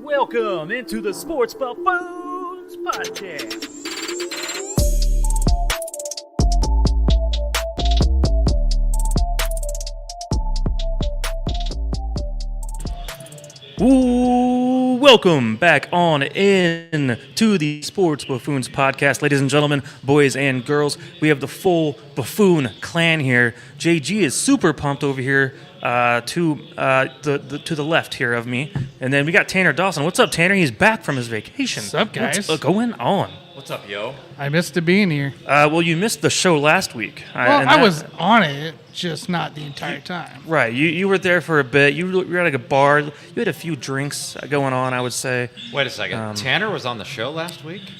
Welcome into the Sports Buffoons Podcast. Ooh, welcome back on in to the Sports Buffoons Podcast. Ladies and gentlemen, boys and girls, we have the full Buffoon clan here. JG is super pumped over here to the left here of me. And then we got Tanner Dawson. What's up, Tanner? He's back from his vacation. What's up, guys? What's going on? What's up, yo? I missed being here. Well, you missed the show last week. I was on it, just not the entire time. Right. You were there for a bit. You were at like a bar. You had a few drinks going on, I would say. Wait a second. Tanner was on the show last week?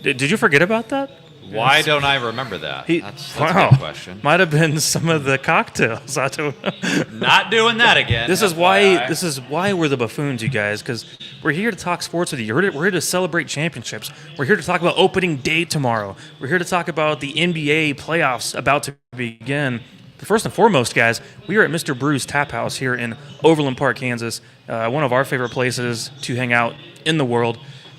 Did you forget about that? Why don't I remember that? That's a wow. good question. Might have been some of the cocktails. I don't know. Not doing that again. This is FYI. why we're the buffoons, you guys, because we're here to talk sports with you. We're here to celebrate championships. We're here to talk about opening day tomorrow. We're here to talk about the NBA playoffs about to begin. But first and foremost, guys, we are at Mr. Brew's Tap House here in Overland Park, Kansas, one of our favorite places to hang out in the world.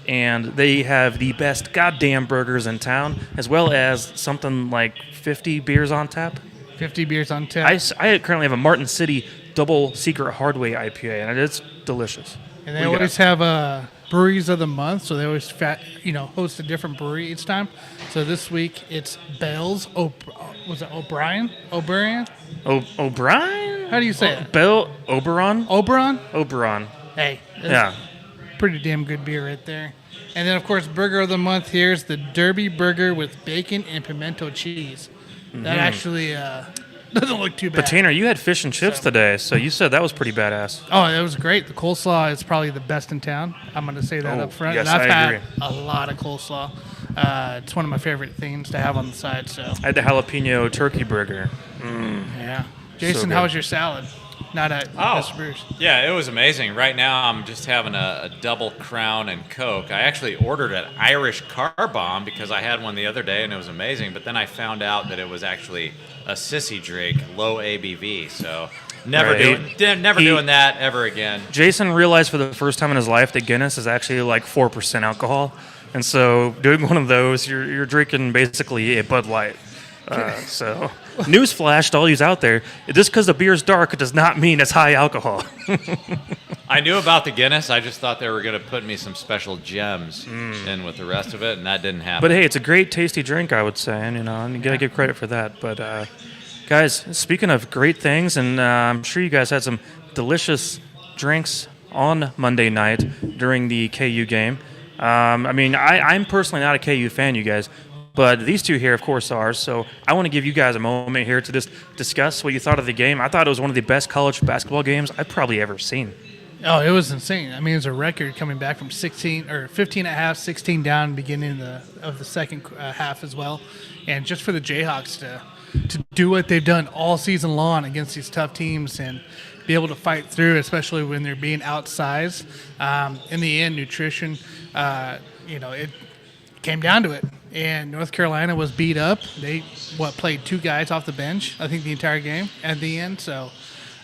And they have the best goddamn burgers in town, as well as something like 50 beers on tap. 50 beers on tap. I currently have a Martin City Double Secret Hardway IPA, and it's delicious. And they always have breweries of the month, so they always host a different brewery each time. So this week it's Bell's. Was it O'Brien? O'Brien? O'Brien? How do you say it? Bell Oberon? Oberon? Hey. Yeah. Pretty damn good beer right there. And then, of course, burger of the month here is the Derby Burger with bacon and pimento cheese. That actually doesn't look too bad. But Tanner, you had fish and chips today, so you said that was pretty badass. Oh, it was great. The coleslaw is probably the best in town. I'm going to say that up front. Yes, and I've I had agree. a lot of coleslaw. It's one of my favorite things to have on the side. So I had the jalapeno turkey burger. yeah. Jason, good. how was your salad? Not at Mr. Bruce. Yeah, it was amazing. Right now, I'm just having a double Crown and Coke. I actually ordered an Irish car bomb because I had one the other day and it was amazing. But then I found out that it was actually a sissy drink, low ABV. So never doing that ever again. Jason realized for the first time in his life that Guinness is actually like 4% alcohol. And so doing one of those, you're drinking basically a Bud Light. So, newsflash to all yous out there, just because the beer's dark, it does not mean it's high alcohol. I knew about the Guinness. I just thought they were going to put me some special gems in with the rest of it, and that didn't happen. But hey, it's a great, tasty drink, I would say, and you got to give credit for that. But guys, speaking of great things, and I'm sure you guys had some delicious drinks on Monday night during the KU game. I'm personally not a KU fan, you guys. But these two here, of course, are. So I want to give you guys a moment here to just discuss what you thought of the game. I thought it was one of the best college basketball games I've probably ever seen. Oh, it was insane. I mean, it was a record coming back from 15 and a half, 16 down, beginning of the second half as well. And just for the Jayhawks to do what they've done all season long against these tough teams and be able to fight through, especially when they're being outsized. In the end, nutrition, it came down to it. And North Carolina was beat up. They played two guys off the bench, I think, the entire game at the end. So,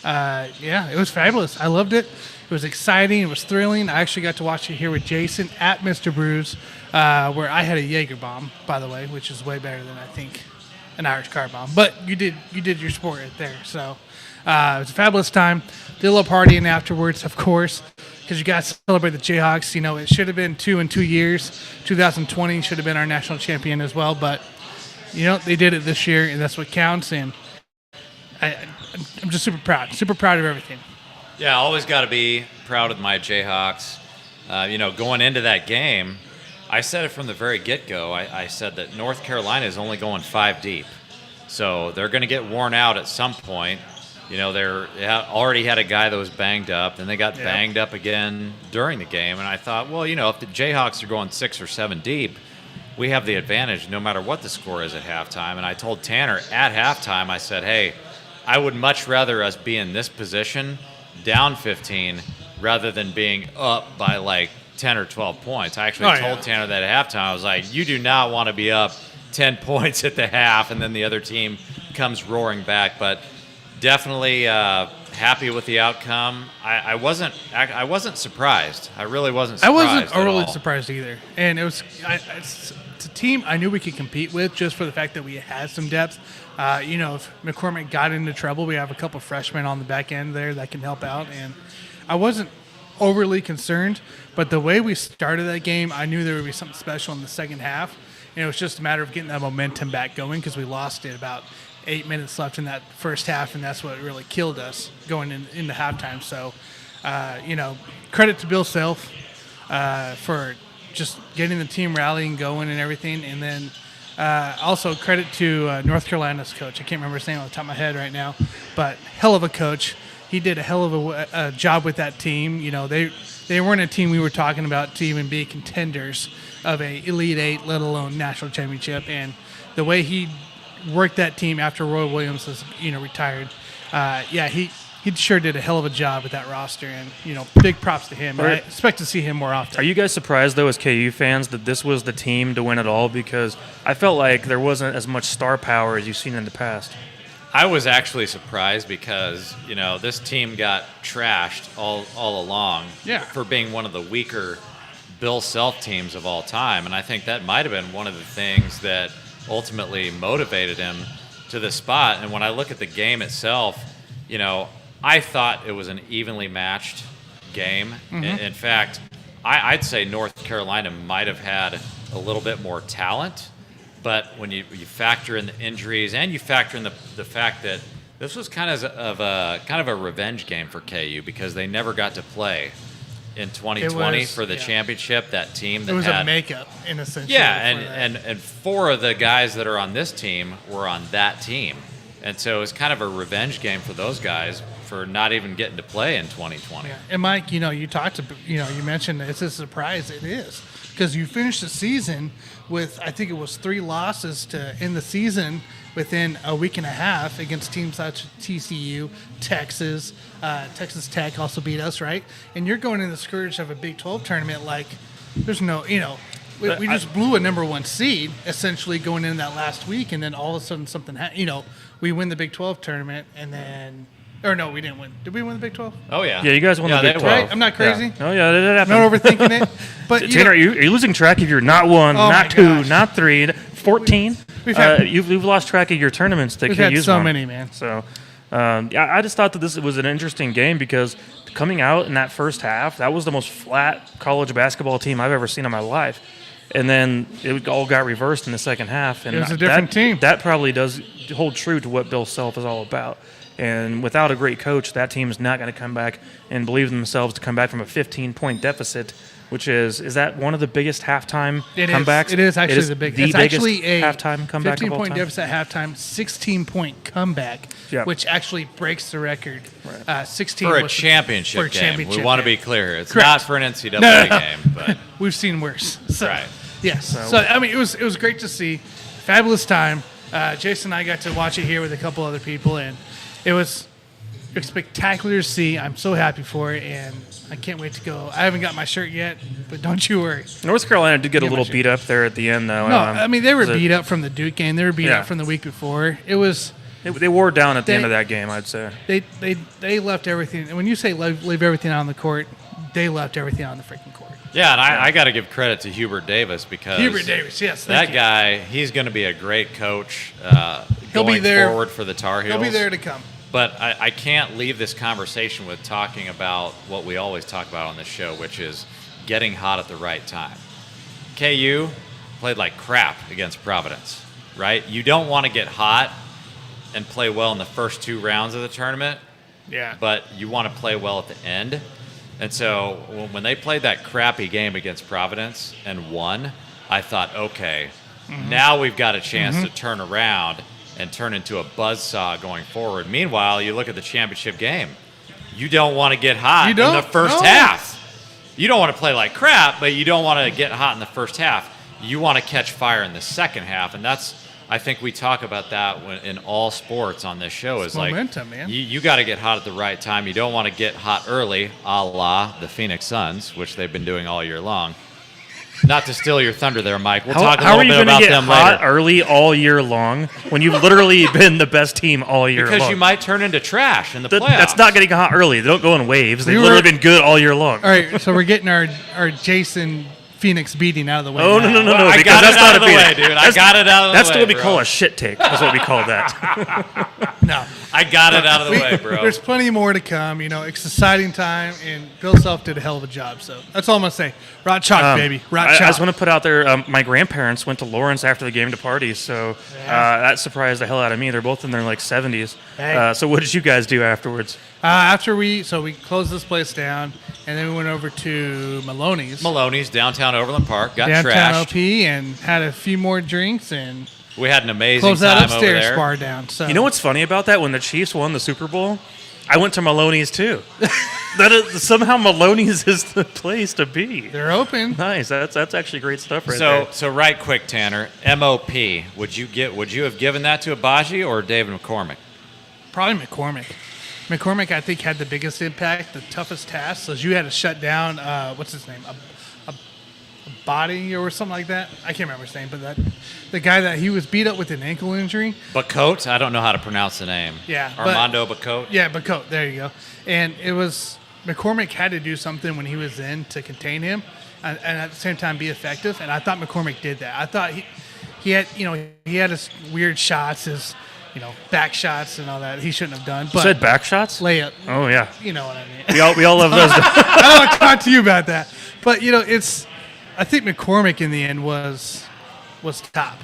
it was fabulous. I loved it. It was exciting. It was thrilling. I actually got to watch it here with Jason at Mr. Brew's, where I had a Jaeger bomb, by the way, which is way better than, I think, an Irish car bomb. But you did your sport right there. So, it was a fabulous time. Did a little partying afterwards, of course, because you guys celebrate the Jayhawks. It should have been 2 in 2 years. 2020 should have been our national champion as well. But, they did it this year, and that's what counts. And I'm just super proud of everything. Yeah, always got to be proud of my Jayhawks. Going into that game, I said it from the very get-go. I said that North Carolina is only going 5 deep. So they're going to get worn out at some point. They already had a guy that was banged up, then they got banged up again during the game. And I thought, well, if the Jayhawks are going 6 or 7 deep, we have the advantage no matter what the score is at halftime. And I told Tanner at halftime, I said, hey, I would much rather us be in this position, down 15, rather than being up by like 10 or 12 points. I actually told Tanner that at halftime. I was like, you do not want to be up 10 points at the half, and then the other team comes roaring back. But definitely happy with the outcome. I wasn't surprised. I really wasn't I surprised. wasn't overly at all. surprised either. And it's a team I knew we could compete with just for the fact that we had some depth. If McCormick got into trouble, we have a couple freshmen on the back end there that can help out. And I wasn't overly concerned, but the way we started that game, I knew there would be something special in the second half. And it was just a matter of getting that momentum back going because we lost it about 8 minutes left in that first half, and that's what really killed us going into halftime. So, credit to Bill Self for just getting the team rallying, going, and everything. And then also credit to North Carolina's coach. I can't remember his name on the top of my head right now, but hell of a coach. He did a hell of a job with that team. They weren't a team we were talking about to even be contenders of a Elite Eight, let alone national championship. And the way he worked that team after Roy Williams was, retired. He sure did a hell of a job with that roster, and big props to him. And I expect to see him more often. Are you guys surprised though, as KU fans, that this was the team to win it all? Because I felt like there wasn't as much star power as you've seen in the past. I was actually surprised because this team got trashed all along for being one of the weaker Bill Self teams of all time, and I think that might have been one of the things that ultimately motivated him to this spot. And when I look at the game itself, I thought it was an evenly matched game. Mm-hmm. In fact, I'd say North Carolina might have had a little bit more talent. But when you factor in the injuries and you factor in the fact that this was kind of a revenge game for KU because they never got to play in 2020 for the championship, that team that it was had a makeup in a sense. and four of the guys that are on this team were on that team. And so it was kind of a revenge game for those guys for not even getting to play in 2020. Yeah. And Mike, you mentioned it's a surprise. It is because you finished the season with, I think it was 3 losses to end the season within a week and a half against teams such as TCU, Texas, Texas Tech also beat us, right? And you're going in the scourge of a Big 12 tournament like there's no, we just blew a number 1 seed essentially going in that last week, and then all of a sudden something we win the Big 12 tournament, and then no, we didn't win. Did we win the Big 12? Oh yeah, yeah, you guys won the Big 12. Right? I'm not crazy. Yeah. Oh yeah, that happened. I'm not overthinking it. But Tanner, are you losing track of your not 1, not 2, gosh. not 3, 14? You've lost track of your tournaments that We've KU's had so won. many, man. So, I just thought that this was an interesting game because coming out in that first half, that was the most flat college basketball team I've ever seen in my life. And then it all got reversed in the second half. And it was a different team. That probably does hold true to what Bill Self is all about. And without a great coach, that team is not going to come back and believe in themselves to come back from a 15-point deficit, which is that one of the biggest halftime comebacks? It is actually the biggest. It's actually a halftime comeback of all 15-point time. deficit at halftime, 16-point comeback, Yep. which actually breaks the record. 16 for a was championship for a game. championship We want to game. be clear here. It's Correct. not for an NCAA game, but We've seen worse. So, right. Yes. So I mean, it was great to see. Fabulous time. Jason and I got to watch it here with a couple other people, and it was spectacular to see. I'm so happy for it, and I can't wait to go. I haven't got my shirt yet, but don't you worry. North Carolina did get a Yeah, little my beat up there at the end, though. No, I mean, they were was it- beat up from the Duke game. They were beat Yeah. up from the week before. It was They wore down at the They- end of that game, I'd say. they left everything. And when you say leave everything out on the court, they left everything on the freaking court. Yeah, and I got to give credit to Hubert Davis because Hubert Davis, yes, that thank you. guy, he's going to be a great coach He'll be going there. forward for the Tar Heels. He'll be there to come. But I can't leave this conversation with talking about what we always talk about on this show, which is getting hot at the right time. KU played like crap against Providence, right? You don't want to get hot and play well in the first 2 rounds of the tournament, Yeah. but you want to play well at the end. And so when they played that crappy game against Providence and won, I thought, okay, now we've got a chance to turn around and turn into a buzzsaw going forward. Meanwhile, you look at the championship game. You don't want to get hot You in don't? the first No. half. You don't want to play like crap, but you don't want to get hot in the first half. You want to catch fire in the second half, and that's I think we talk about that in all sports on this show. Is like momentum, man. You got to get hot at the right time. You don't want to get hot early, a la the Phoenix Suns, which they've been doing all year long. Not to steal your thunder there, Mike. We'll talk a How little are you bit going to about get them hot later. early all year long when you've literally been the best team all year Because long? you might turn into trash in the playoffs. That's not getting hot early. They don't go in waves. They've We literally were- been good all year long. All right, so we're getting our Jason Phoenix beating out of the way. Oh, now. no, Well, I because got that's it not out a of the way, beat. dude. I got it out of the That's way, what we bro. call a shit take. That's what we call that. No. I got it out of the way, bro. There's plenty more to come. You know, it's exciting time, and Bill Self did a hell of a job. So that's all I'm gonna say. Rot chalk, baby. Rot I chalk. just want to put out there, my grandparents went to Lawrence after the game to party, so that surprised the hell out of me. They're both in their like 70s. Hey. So what did you guys do afterwards? After we closed this place down, and then we went over to Maloney's Maloney's, downtown Overland Park, got downtown trashed. OP, and had a few more drinks and We had an amazing closed that time over upstairs there. bar down. So You know what's funny about that? When the Chiefs won the Super Bowl, I went to Maloney's too. Somehow Maloney's is the place to be. They're open. Nice. That's actually great stuff right there. So right quick, Tanner, MOP. Would you have given that to Abaji or David McCormick? Probably McCormick. McCormick, I think, had the biggest impact, the toughest task. So you had to shut down, what's his name? A body or something like that. I can't remember his name, but the guy that he was beat up with an ankle injury. Bacote? I don't know how to pronounce the name. Yeah, but- Armando Bacote? Yeah, Bacote. There you go. And it was McCormick had to do something when he was in to contain him, and at the same time be effective. And I thought McCormick did that. I thought he had he had his weird shots, his back shots and all that he shouldn't have done. You But said back shots? layup. Oh, yeah. You know what I mean. We all love those. I don't want to talk to you about that. But I think McCormick in the end was top.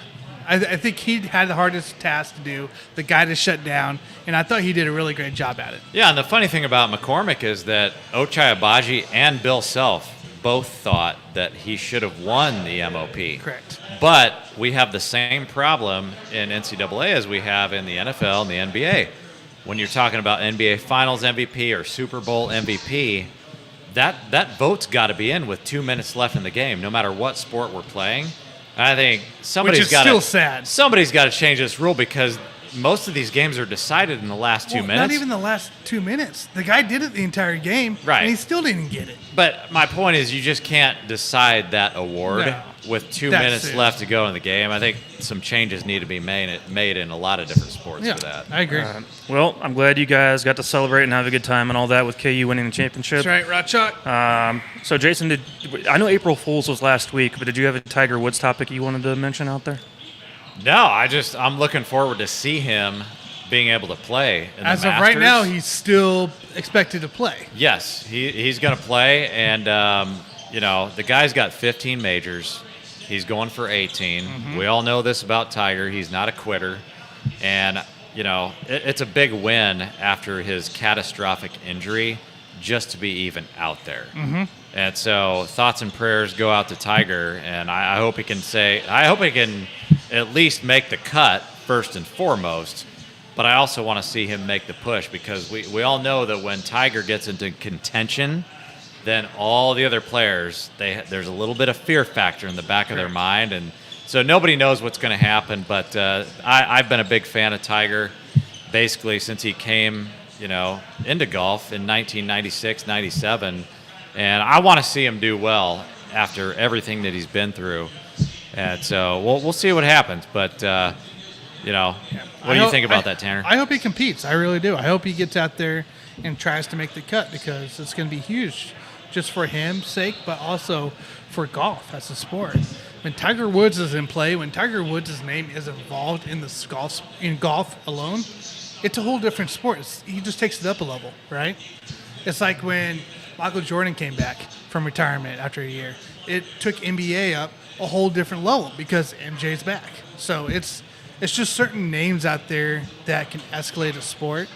I think he had the hardest task to do, the guy to shut down, and I thought he did a really great job at it. Yeah, and the funny thing about McCormick is that Ochai Abaji and Bill Self both thought that he should have won the MOP. Correct. But we have the same problem in NCAA as we have in the NFL and the NBA. When you're talking about NBA Finals MVP or Super Bowl MVP, that vote's got to be in with 2 minutes left in the game, no matter what sport we're playing. I think somebody's is got still sad. Somebody's got to change this rule because most of these games are decided in the last 2 minutes. Not even the last 2 minutes. The guy did it the entire game, Right. and he still didn't get it. But my point is, you just can't decide that award No. with 2 That's minutes it. left to go in the game. I think some changes need to be made in a lot of different sports Yeah, for that. I agree. Well, I'm glad you guys got to celebrate and have a good time and all that with KU winning the championship. That's right, Rotchuck. So, Jason, I know April Fool's was last week, but did you have a Tiger Woods topic you wanted to mention out there? No, I'm looking forward to see him being able to play in As the of right now, Masters. he's still expected to play. Yes, he's going to play, and the guy's got 15 majors. He's going for 18. Mm-hmm. We all know this about Tiger. He's not a quitter, and it's a big win after his catastrophic injury just to be even out there. Mm-hmm. And so, thoughts and prayers go out to Tiger, and I hope he can at least make the cut first and foremost. But I also want to see him make the push because we all know that when Tiger gets into contention, then all the other players, there's a little bit of fear factor in the back of their mind. And so nobody knows what's going to happen. But I've been a big fan of Tiger basically since he came into golf in 1996, 97. And I want to see him do well after everything that he's been through. And so we'll see what happens. But, what do you think about that, Tanner? I hope he competes. I really do. I hope he gets out there and tries to make the cut because it's going to be huge just for him's sake, but also for golf as a sport. When Tiger Woods is in play, when Tiger Woods' name is involved in golf alone, it's a whole different sport. He just takes it up a level, right? It's like when Michael Jordan came back from retirement after a year. It took NBA up a whole different level because MJ's back. So it's just certain names out there that can escalate a sport.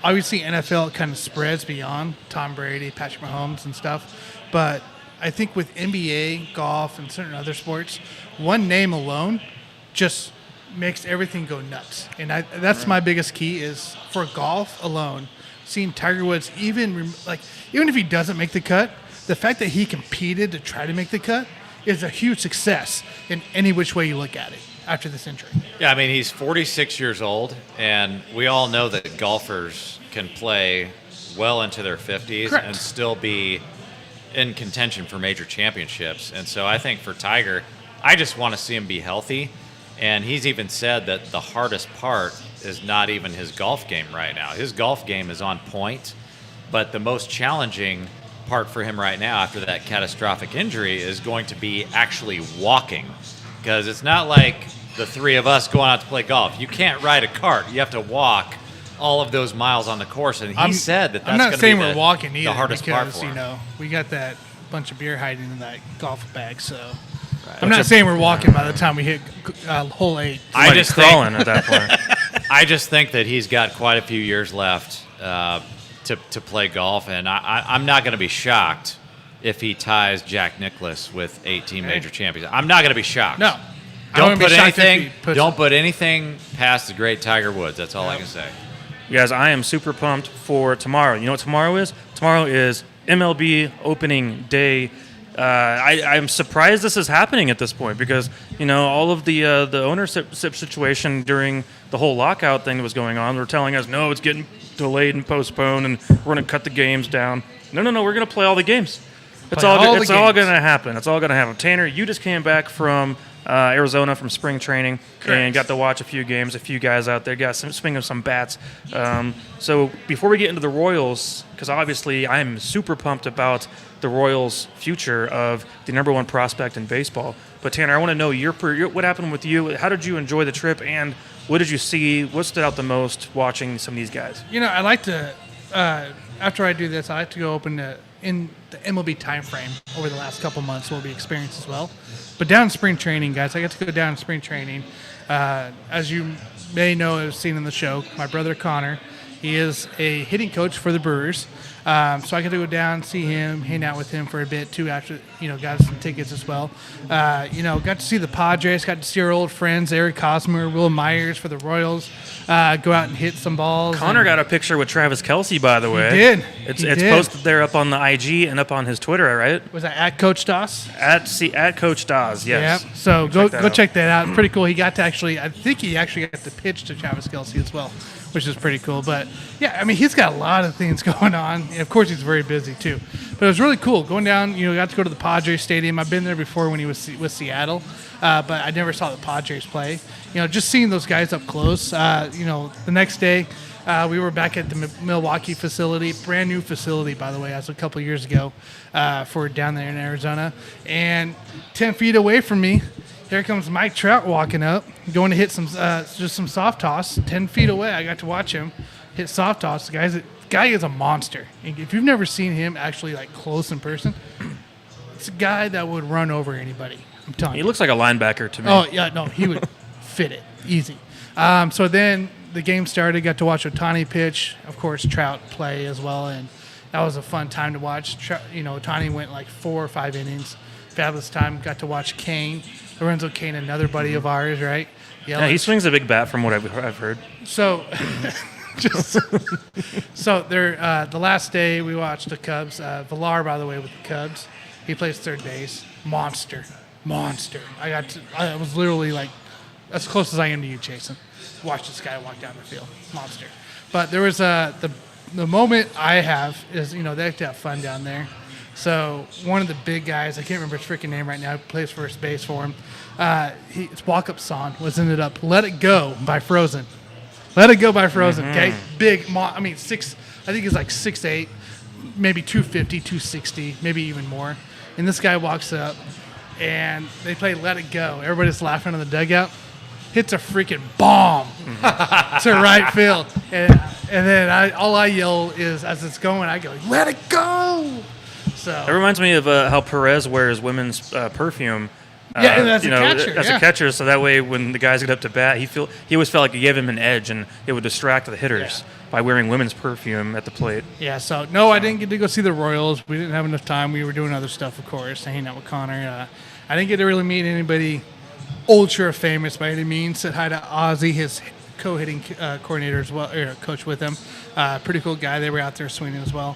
Obviously, NFL kind of spreads beyond Tom Brady, Patrick Mahomes, and stuff. But I think with NBA, golf, and certain other sports, one name alone just makes everything go nuts. And that's my biggest key is for golf alone, seeing Tiger Woods, even if he doesn't make the cut, the fact that he competed to try to make the cut is a huge success in any which way you look at it after this injury. Yeah, I mean, he's 46 years old, and we all know that golfers can play well into their 50s Correct. and still be in contention for major championships. And so I think for Tiger, I just want to see him be healthy. And he's even said that the hardest part is not even his golf game right now. His golf game is on point, but the most challenging part for him right now after that catastrophic injury is going to be actually walking, because it's not like the three of us going out to play golf. You can't ride a cart. You have to walk all of those miles on the course, and he said that that's I'm not going to saying be we're walking either, the hardest part because for him. we got that bunch of beer hiding in that golf bag. So I'm not saying we're walking by the time we hit hole 8. I Might be just think, crawling at that point. I just think that he's got quite a few years left to play golf, and I'm not going to be shocked if he ties Jack Nicklaus with 18 major champions. I'm not going to be shocked. No. I wouldn't be shocked if he puts Don't it. put anything past the great Tiger Woods. That's all I can say. You guys, I am super pumped for tomorrow. You know what tomorrow is? Tomorrow is MLB opening day. I'm surprised this is happening at this point because, all of the ownership situation during the whole lockout thing that was going on, they were telling us, no, it's getting delayed and postponed, and we're going to cut the games down. No, we're going to play all the games. It's all going to happen. It's all going to happen. Tanner, you just came back from Arizona from spring training. Correct. And got to watch a few games, a few guys out there, got some swing of some bats. So before we get into the Royals, because obviously I'm super pumped about the Royals' future of the number one prospect in baseball. But Tanner, I want to know what happened with you. How did you enjoy the trip, and what did you see? What stood out the most watching some of these guys? I like to, after I do this, I like to go in the MLB time frame over the last couple months, what we experienced as well. But down in spring training, guys, I got to go down in spring training. As you may know, have seen in the show, my brother Connor, he is a hitting coach for the Brewers. So I got to go down, see him, hang out with him for a bit too. After got some tickets as well. Got to see the Padres, got to see our old friends Eric Hosmer, Will Myers for the Royals. Go out and hit some balls. Connor got a picture with Travis Kelce, by the way. He did. It's posted there up on the IG and up on his Twitter, right? Was that at Coach Doss? At Coach Dawes, yes. Yeah. So go out. check that out. Pretty cool. He got to I think he actually got to pitch to Travis Kelce as well, which is pretty cool. But yeah, I mean, he's got a lot of things going on. And of course, he's very busy too. But it was really cool going down. Got to go to the Padres Stadium. I've been there before when he was with Seattle, but I never saw the Padres play. Just seeing those guys up close. The next day, we were back at the Milwaukee facility, brand new facility, by the way, as a couple years ago, for down there in Arizona. And 10 feet away from me, here comes Mike Trout walking up, going to hit some just some soft toss. 10 feet away, I got to watch him hit soft toss. The guy is a monster. And if you've never seen him actually close in person, it's a guy that would run over anybody. I'm telling you. He looks like a linebacker to me. Oh, yeah, no, he would fit it easy. So then the game started, got to watch Ohtani pitch, of course, Trout play as well, and that was a fun time to watch. Ohtani went 4 or 5 innings. Fabulous time. Got to watch Kane, Lorenzo Kane, another buddy of ours, right? Yeah, he swings a big bat from what I've heard. So, the last day we watched the Cubs. Villar, by the way, with the Cubs, he plays third base. Monster. I was literally as close as I am to you, Jason. Watch this guy walk down the field. Monster. But there was the moment I have is, they like to have fun down there. So one of the big guys, I can't remember his freaking name right now, plays first base for him. His walk-up song ended up "Let It Go" by Frozen. "Let It Go" by Frozen. Okay, big. I think he's 6'8", maybe 250, 260, maybe even more. And this guy walks up, and they play "Let It Go." Everybody's laughing in the dugout. Hits a freaking bomb to right field, and then all I yell is as it's going, I go, "Let it go!" So It reminds me of how Perez wears women's perfume. Yeah, and as a catcher. As a catcher, so that way when the guys get up to bat, he always felt like he gave him an edge, and it would distract the hitters by wearing women's perfume at the plate. Yeah, so no, I didn't get to go see the Royals. We didn't have enough time. We were doing other stuff, of course, hanging out with Connor. I didn't get to really meet anybody ultra famous by any means. Said hi to Ozzy, his co-hitting coordinator as well, or coach with him. Pretty cool guy. They were out there swinging as well.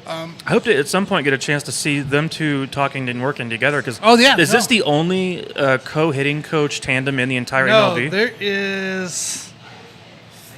I hope to at some point get a chance to see them two talking and working together. Because is this the only co-hitting coach tandem in the entire MLB? No, there is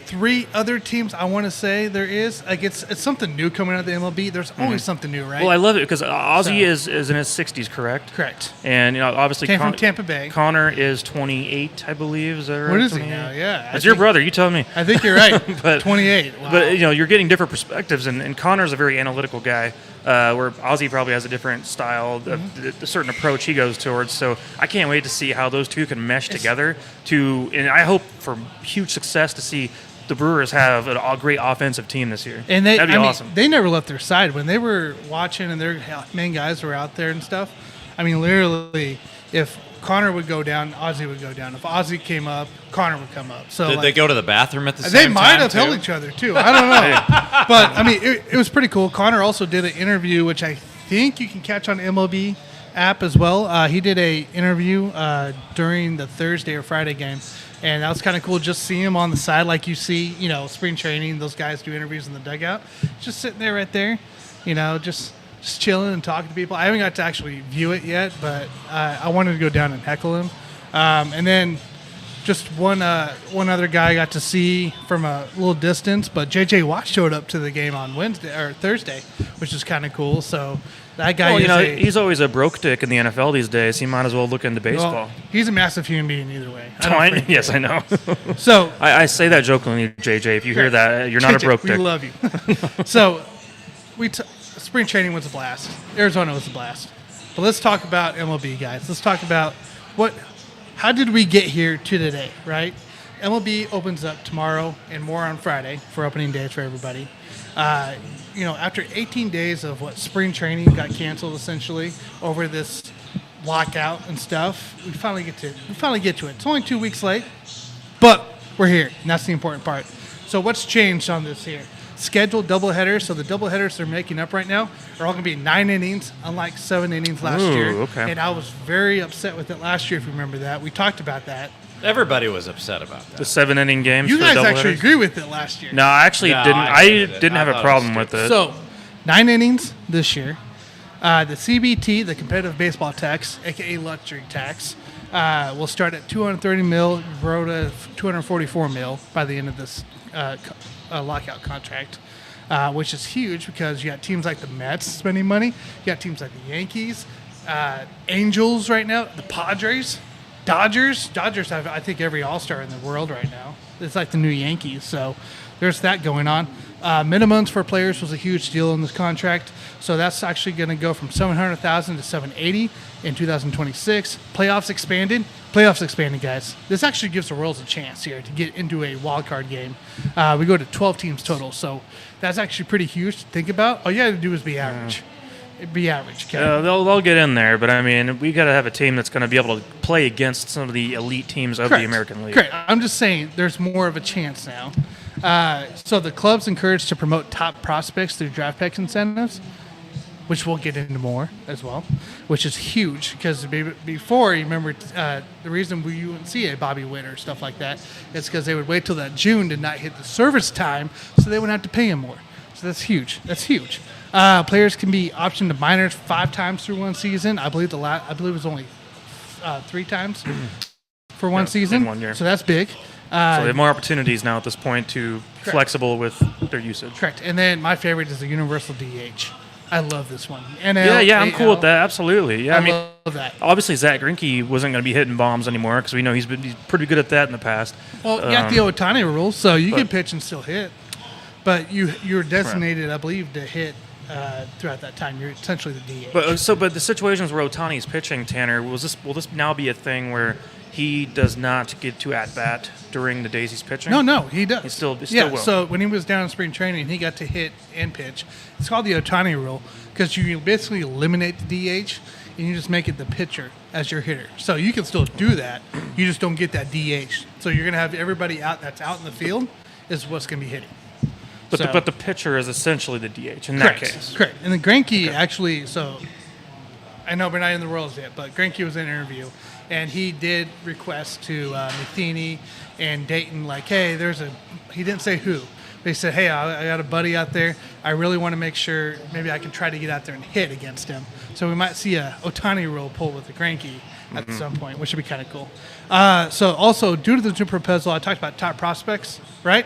3 other teams I want to say there is. Like it's something new coming out of the MLB. There's always something new, right? Well, I love it because Ozzy So- is in his 60s, correct? Correct. And obviously Came from Tampa Bay. Connor is 28, I believe. Is that right? What is he 28? now? Yeah. That's your brother. You tell me. I think you're right. But- 28. Wow. But you're getting different perspectives, and Connor's a very analytical guy, where Ozzy probably has a different style, a certain approach he goes towards. So I can't wait to see how those two can mesh together. And I hope for huge success to see the Brewers have a great offensive team this year. And that'd be awesome. They never left their side when they were watching, and their main guys were out there and stuff. I mean, literally, if Connor would go down, Ozzy would go down. If Ozzy came up, Connor would come up. So Did they go to the bathroom at the same They time? might have too? held each other too. I don't know, but I mean, it was pretty cool. Connor also did an interview, which I think you can catch on MLB app as well. He did a interview during the Thursday or Friday game, and that was kind of cool. Just see him on the side, like you see, spring training. Those guys do interviews in the dugout, just sitting there right there, just chilling and talking to people. I haven't got to actually view it yet, but I wanted to go down and heckle him, and then. Just one other guy I got to see from a little distance, but J.J. Watt showed up to the game on Thursday, which is kind of cool. So that guy he's always a broke dick in the NFL these days. He might as well look into baseball. well, he's a massive human being either way. Yes, I know. So I say that jokingly, JJ. If you hear that, you're not a JJ, broke we dick. love you. So spring training was a blast. Arizona was a blast. But let's talk about MLB, guys. Let's talk about how did we get here to today, right? MLB opens up tomorrow and more on Friday for opening days for everybody. After 18 days of spring training got canceled essentially over this lockout and stuff, we finally get to it. It's only 2 weeks late, but we're here, and that's the important part. So what's changed on this here? Scheduled doubleheaders. So the doubleheaders they're making up right now are all going to be 9 innings, unlike 7 innings last year. Okay. And I was very upset with it last year, if you remember that. We talked about that. Everybody was upset about that. The 7-inning games. You for guys doubleheaders? actually agree with it last year. No, I actually No, didn't. I I hated it. didn't I have a thought it problem was with it. So 9 innings this year. The CBT, the competitive baseball tax, aka luxury tax, will start at $230 million, grow to $244 million by the end of this lockout contract. Which is huge because you got teams like the Mets spending money. You got teams like the Yankees, Angels right now, the Padres, Dodgers. Dodgers have, I think, every All-Star in the world right now. It's like the new Yankees. So there's that going on. Minimums for players was a huge deal in this contract. So that's actually going to go from $700,000 to $780,000 in 2026. Playoffs expanded, guys. This actually gives the Royals a chance here to get into a wild card game. We go to 12 teams total, so that's actually pretty huge to think about. All you got to do is be average. Be average, okay? They'll get in there, but I mean, we got to have a team that's going to be able to play against some of the elite teams of the American League. Correct. I'm just saying there's more of a chance now. So the club's encouraged to promote top prospects through draft pick incentives, which we'll get into more as well, which is huge because before, you remember the reason you wouldn't see a Bobby Witt or stuff like that is because they would wait till that June to not hit the service time, so they wouldn't have to pay him more. So that's huge. That's huge. Players can be optioned to minors 5 times through one season. I believe it was only 3 times for one season. in 1 year. So that's big. So they have more opportunities now at this point to flexible with their usage. Correct. And then my favorite is the universal DH. I love this one. NL, Yeah, I'm cool with AL. that. Absolutely. Yeah, I mean, love that. obviously Zach Greinke wasn't going to be hitting bombs anymore because we know he's pretty good at that in the past. Well, you got the Otani rule, so you can pitch and still hit. But you're designated, I believe, to hit throughout that time. You're essentially the DH. But the situations where Otani's pitching, Tanner, will this now be a thing where he does not get to at bat during the days he's pitching? No, he does. He still yeah, will. So when he was down in spring training, he got to hit and pitch. It's called the Otani rule because you basically eliminate the DH and you just make it the pitcher as your hitter. So you can still do that. You just don't get that DH. So you're going to have everybody that's out in the field is what's going to be hitting. But the pitcher is essentially the DH in that case. Correct. And then Greinke actually, so I know we're not in the Royals yet, but Greinke was in an interview, and he did request to Matheny and Dayton, like, hey, he didn't say who, but he said, hey, I got a buddy out there. I really want to make sure maybe I can try to get out there and hit against him. So we might see a Otani rule pull with the Greinke at some point, which would be kind of cool. So also, due to the new proposal, I talked about top prospects, right?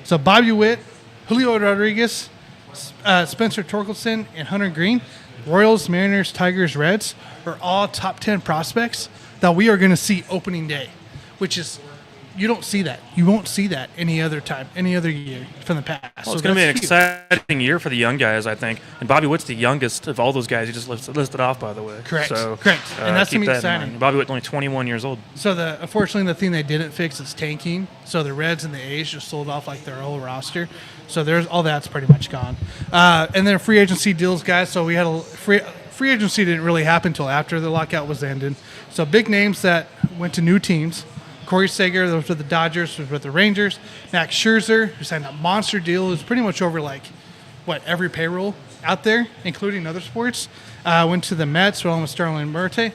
So Bobby Witt, Julio Rodriguez, Spencer Torkelson, and Hunter Green, Royals, Mariners, Tigers, Reds, are all top 10 prospects that we are going to see opening day, which is, you don't see that. You won't see that any other time, any other year from the past. Well, it's going to be an exciting year for the young guys, I think. And Bobby Witt's the youngest of all those guys you just listed off, by the way. Correct. So, Correct. And that's keep going to be that in exciting. mind. Bobby Witt's only 21 years old. So unfortunately, the thing they didn't fix is tanking. So the Reds and the A's just sold off like their whole roster. So there's all that's pretty much gone. And then free agency deals, guys. So we had a free agency didn't really happen until after the lockout was ended. So big names that went to new teams. Corey Seager, that was with the Dodgers, was with the Rangers. Max Scherzer, who signed a monster deal, who's pretty much over every payroll out there, including other sports. Went to the Mets, along with Starlin Marte.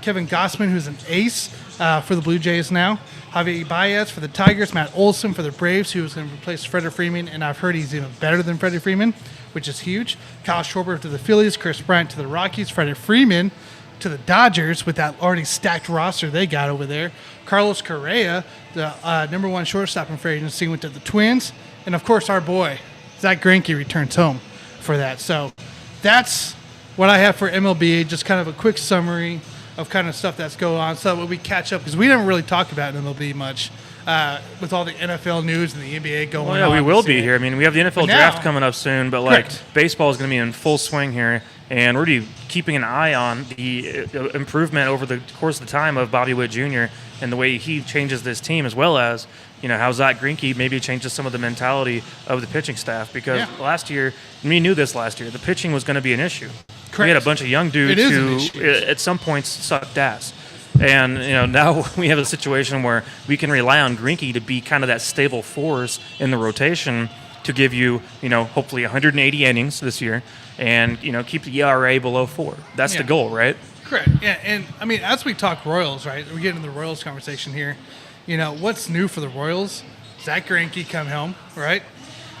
Kevin Gossman, who's an ace for the Blue Jays now. Javier Baez for the Tigers. Matt Olson for the Braves, who was going to replace Freddie Freeman, and I've heard he's even better than Freddie Freeman, which is huge. Kyle Schwarber to the Phillies. Chris Bryant to the Rockies. Freddie Freeman to the Dodgers with that already stacked roster they got over there. Carlos Correa, the number one shortstop in free agency, went to the Twins. And, of course, our boy, Zach Greinke, returns home for that. So that's what I have for MLB, just kind of a quick summary of kind of stuff that's going on so that we catch up, because we didn't really talk about MLB much with all the NFL news and the NBA going on. Well, yeah, we will be here. I mean, we have the NFL draft coming up soon, but Correct. baseball is going to be in full swing here, and we're going to be keeping an eye on the improvement over the course of the time of Bobby Witt Jr. and the way he changes this team, as well as how Zach Greinke maybe changes some of the mentality of the pitching staff. Because last year, and we knew this last year, the pitching was going to be an issue. Correct. We had a bunch of young dudes who, at some points, sucked ass. And now we have a situation where we can rely on Greinke to be kind of that stable force in the rotation to give you, hopefully 180 innings this year, and keep the ERA below 4. That's the goal, right? Correct. Yeah, and I mean, as we talk Royals, right? We get into the Royals conversation here. What's new for the Royals? Zach Greinke come home, right?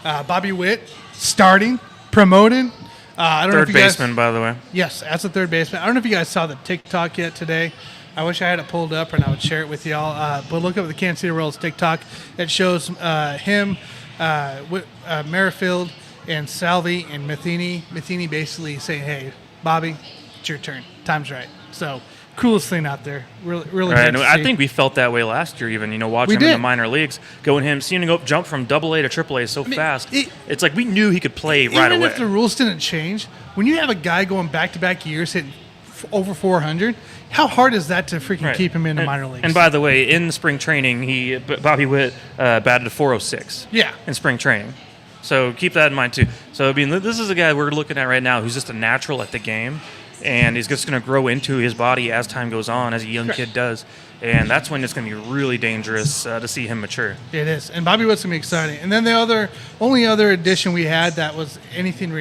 Bobby Witt starting, promoted. I don't know if Third you guys, baseman, by the way. Yes, as a third baseman. I don't know if you guys saw the TikTok yet today. I wish I had it pulled up and I would share it with y'all. But look up the Kansas City Royals TikTok. It shows him, Merrifield, and Salvi and Matheny. Matheny basically saying, "Hey, Bobby, it's your turn. Time's right." So coolest thing out there. Really. Right. good to I see. think we felt that way last year, even watching him in the minor leagues, seeing him jump from AA to AAA so fast. It's like we knew he could play right away. Even if the rules didn't change, when you have a guy going back-to-back years hitting over 400, how hard is that to freaking keep him in the minor leagues? And by the way, in spring training, Bobby Witt batted a 406. Yeah. In spring training. So keep that in mind too. So I mean, this is a guy we're looking at right now who's just a natural at the game, and he's just going to grow into his body as time goes on, as a young kid does. And that's when it's going to be really dangerous to see him mature. It is. And Bobby Witt's going to be exciting. And then the only other addition we had that was anything,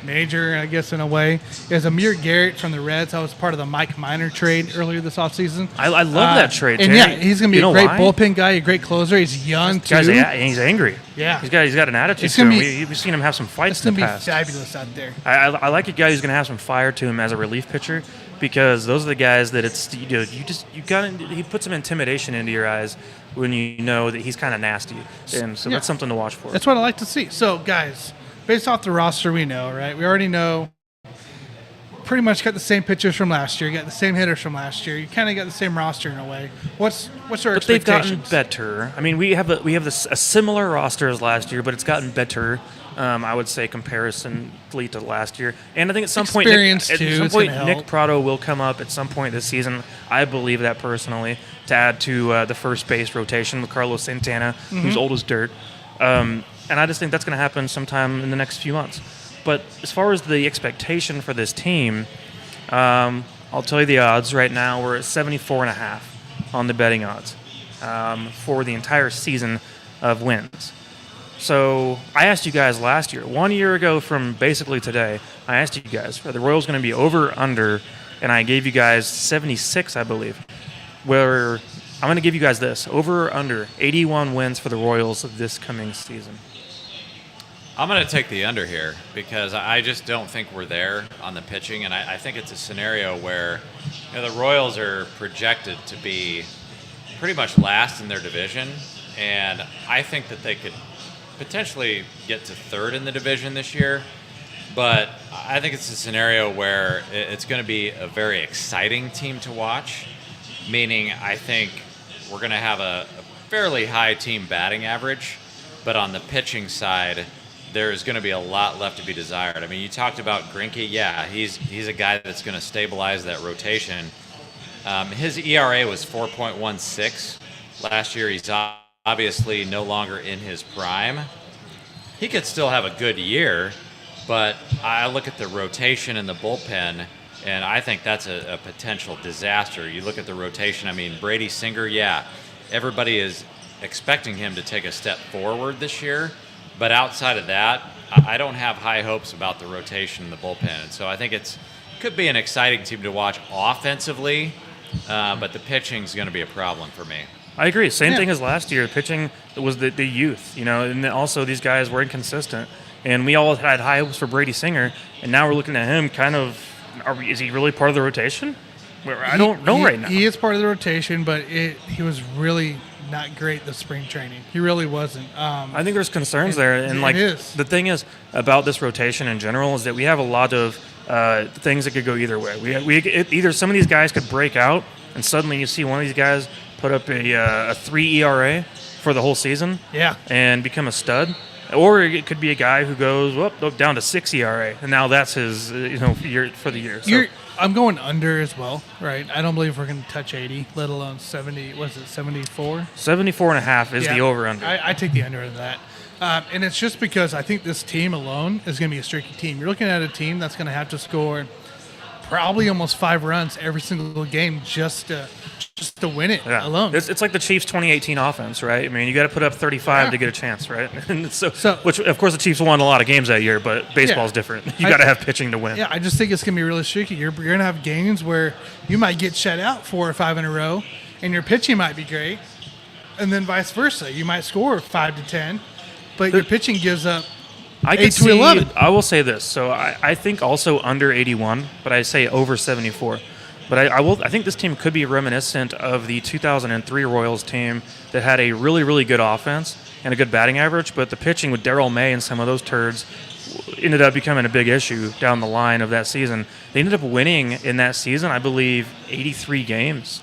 major, I guess, in a way, is Amir Garrett from the Reds. I was part of the Mike Minor trade earlier this offseason. I love that trade, and Terry. he's going to be a great bullpen guy, a great closer. He's young, too. He's angry. Yeah. He's got an attitude to him. We've seen him have some fights It's in going the to be past. fabulous out there. I like a guy who's going to have some fire to him as a relief pitcher, because those are the guys that he puts some intimidation into your eyes when you know that he's kind of nasty, and so that's something to watch for. That's what I like to see. So, guys, based off the roster, we know, right? We already know. Pretty much got the same pitchers from last year. You got the same hitters from last year. You kind of got the same roster in a way. What's our But they've gotten expectations? better. I mean, we have a similar roster as last year, but it's gotten better. I would say comparatively to last year. And I think at some point, Experience, too, it's gonna help. Nick Prado will come up at some point this season. I believe that personally, to add to the first base rotation with Carlos Santana, who's old as dirt. And I just think that's going to happen sometime in the next few months. But as far as the expectation for this team, I'll tell you the odds right now. We're at 74.5 on the betting odds for the entire season of wins. So I asked you guys last year, 1 year ago from basically today, I asked you guys, are the Royals going to be over or under? And I gave you guys 76, I believe. Where I'm going to give you guys this, over or under 81 wins for the Royals this coming season. I'm going to take the under here because I just don't think we're there on the pitching, and I think it's a scenario where the Royals are projected to be pretty much last in their division, and I think that they could potentially get to third in the division this year. But I think it's a scenario where it's going to be a very exciting team to watch, meaning I think we're going to have a fairly high team batting average, but on the pitching side, there's going to be a lot left to be desired. I mean, you talked about Greinke. Yeah, he's a guy that's going to stabilize that rotation. His ERA was 4.16 last year. He's obviously no longer in his prime. He could still have a good year, but I look at the rotation and the bullpen, and I think that's a potential disaster. You look at the rotation. I mean, Brady Singer, yeah, everybody is expecting him to take a step forward this year, but outside of that, I don't have high hopes about the rotation and the bullpen. And so I think could be an exciting team to watch offensively, but the pitching is going to be a problem for me. I agree. Same thing as last year. Pitching was the youth, and then also these guys were inconsistent. And we all had high hopes for Brady Singer, and now we're looking at him kind of, is he really part of the rotation? I don't know right now. He is part of the rotation, but he was really not great this spring training. He really wasn't. I think there's concerns there. And the thing is about this rotation in general is that we have a lot of things that could go either way. Either some of these guys could break out, and suddenly you see one of these guys put up a 3 ERA for the whole season and become a stud. Or it could be a guy who goes down to 6 ERA, and now that's his year for the year. So, I'm going under as well, right? I don't believe we're going to touch 80, let alone 70. Was it 74? 74.5 is the over-under. I take the under of that. And it's just because I think this team alone is going to be a streaky team. You're looking at a team that's going to have to score probably almost 5 runs every single game just to win it alone. It's like the Chiefs' 2018 offense, right? I mean, you got to put up 35 to get a chance, right? And which, of course, the Chiefs won a lot of games that year, but baseball's different. You got to have pitching to win. Yeah, I just think it's going to be really streaky. You're going to have games where you might get shut out 4 or 5 in a row, and your pitching might be great, and then vice versa. You might score 5 to 10, but your pitching gives up 8 to 11. I will say this. So I think also under 81, but I say over 74. But I think this team could be reminiscent of the 2003 Royals team that had a really, really good offense and a good batting average, but the pitching with Darryl May and some of those turds ended up becoming a big issue down the line of that season. They ended up winning in that season, I believe, 83 games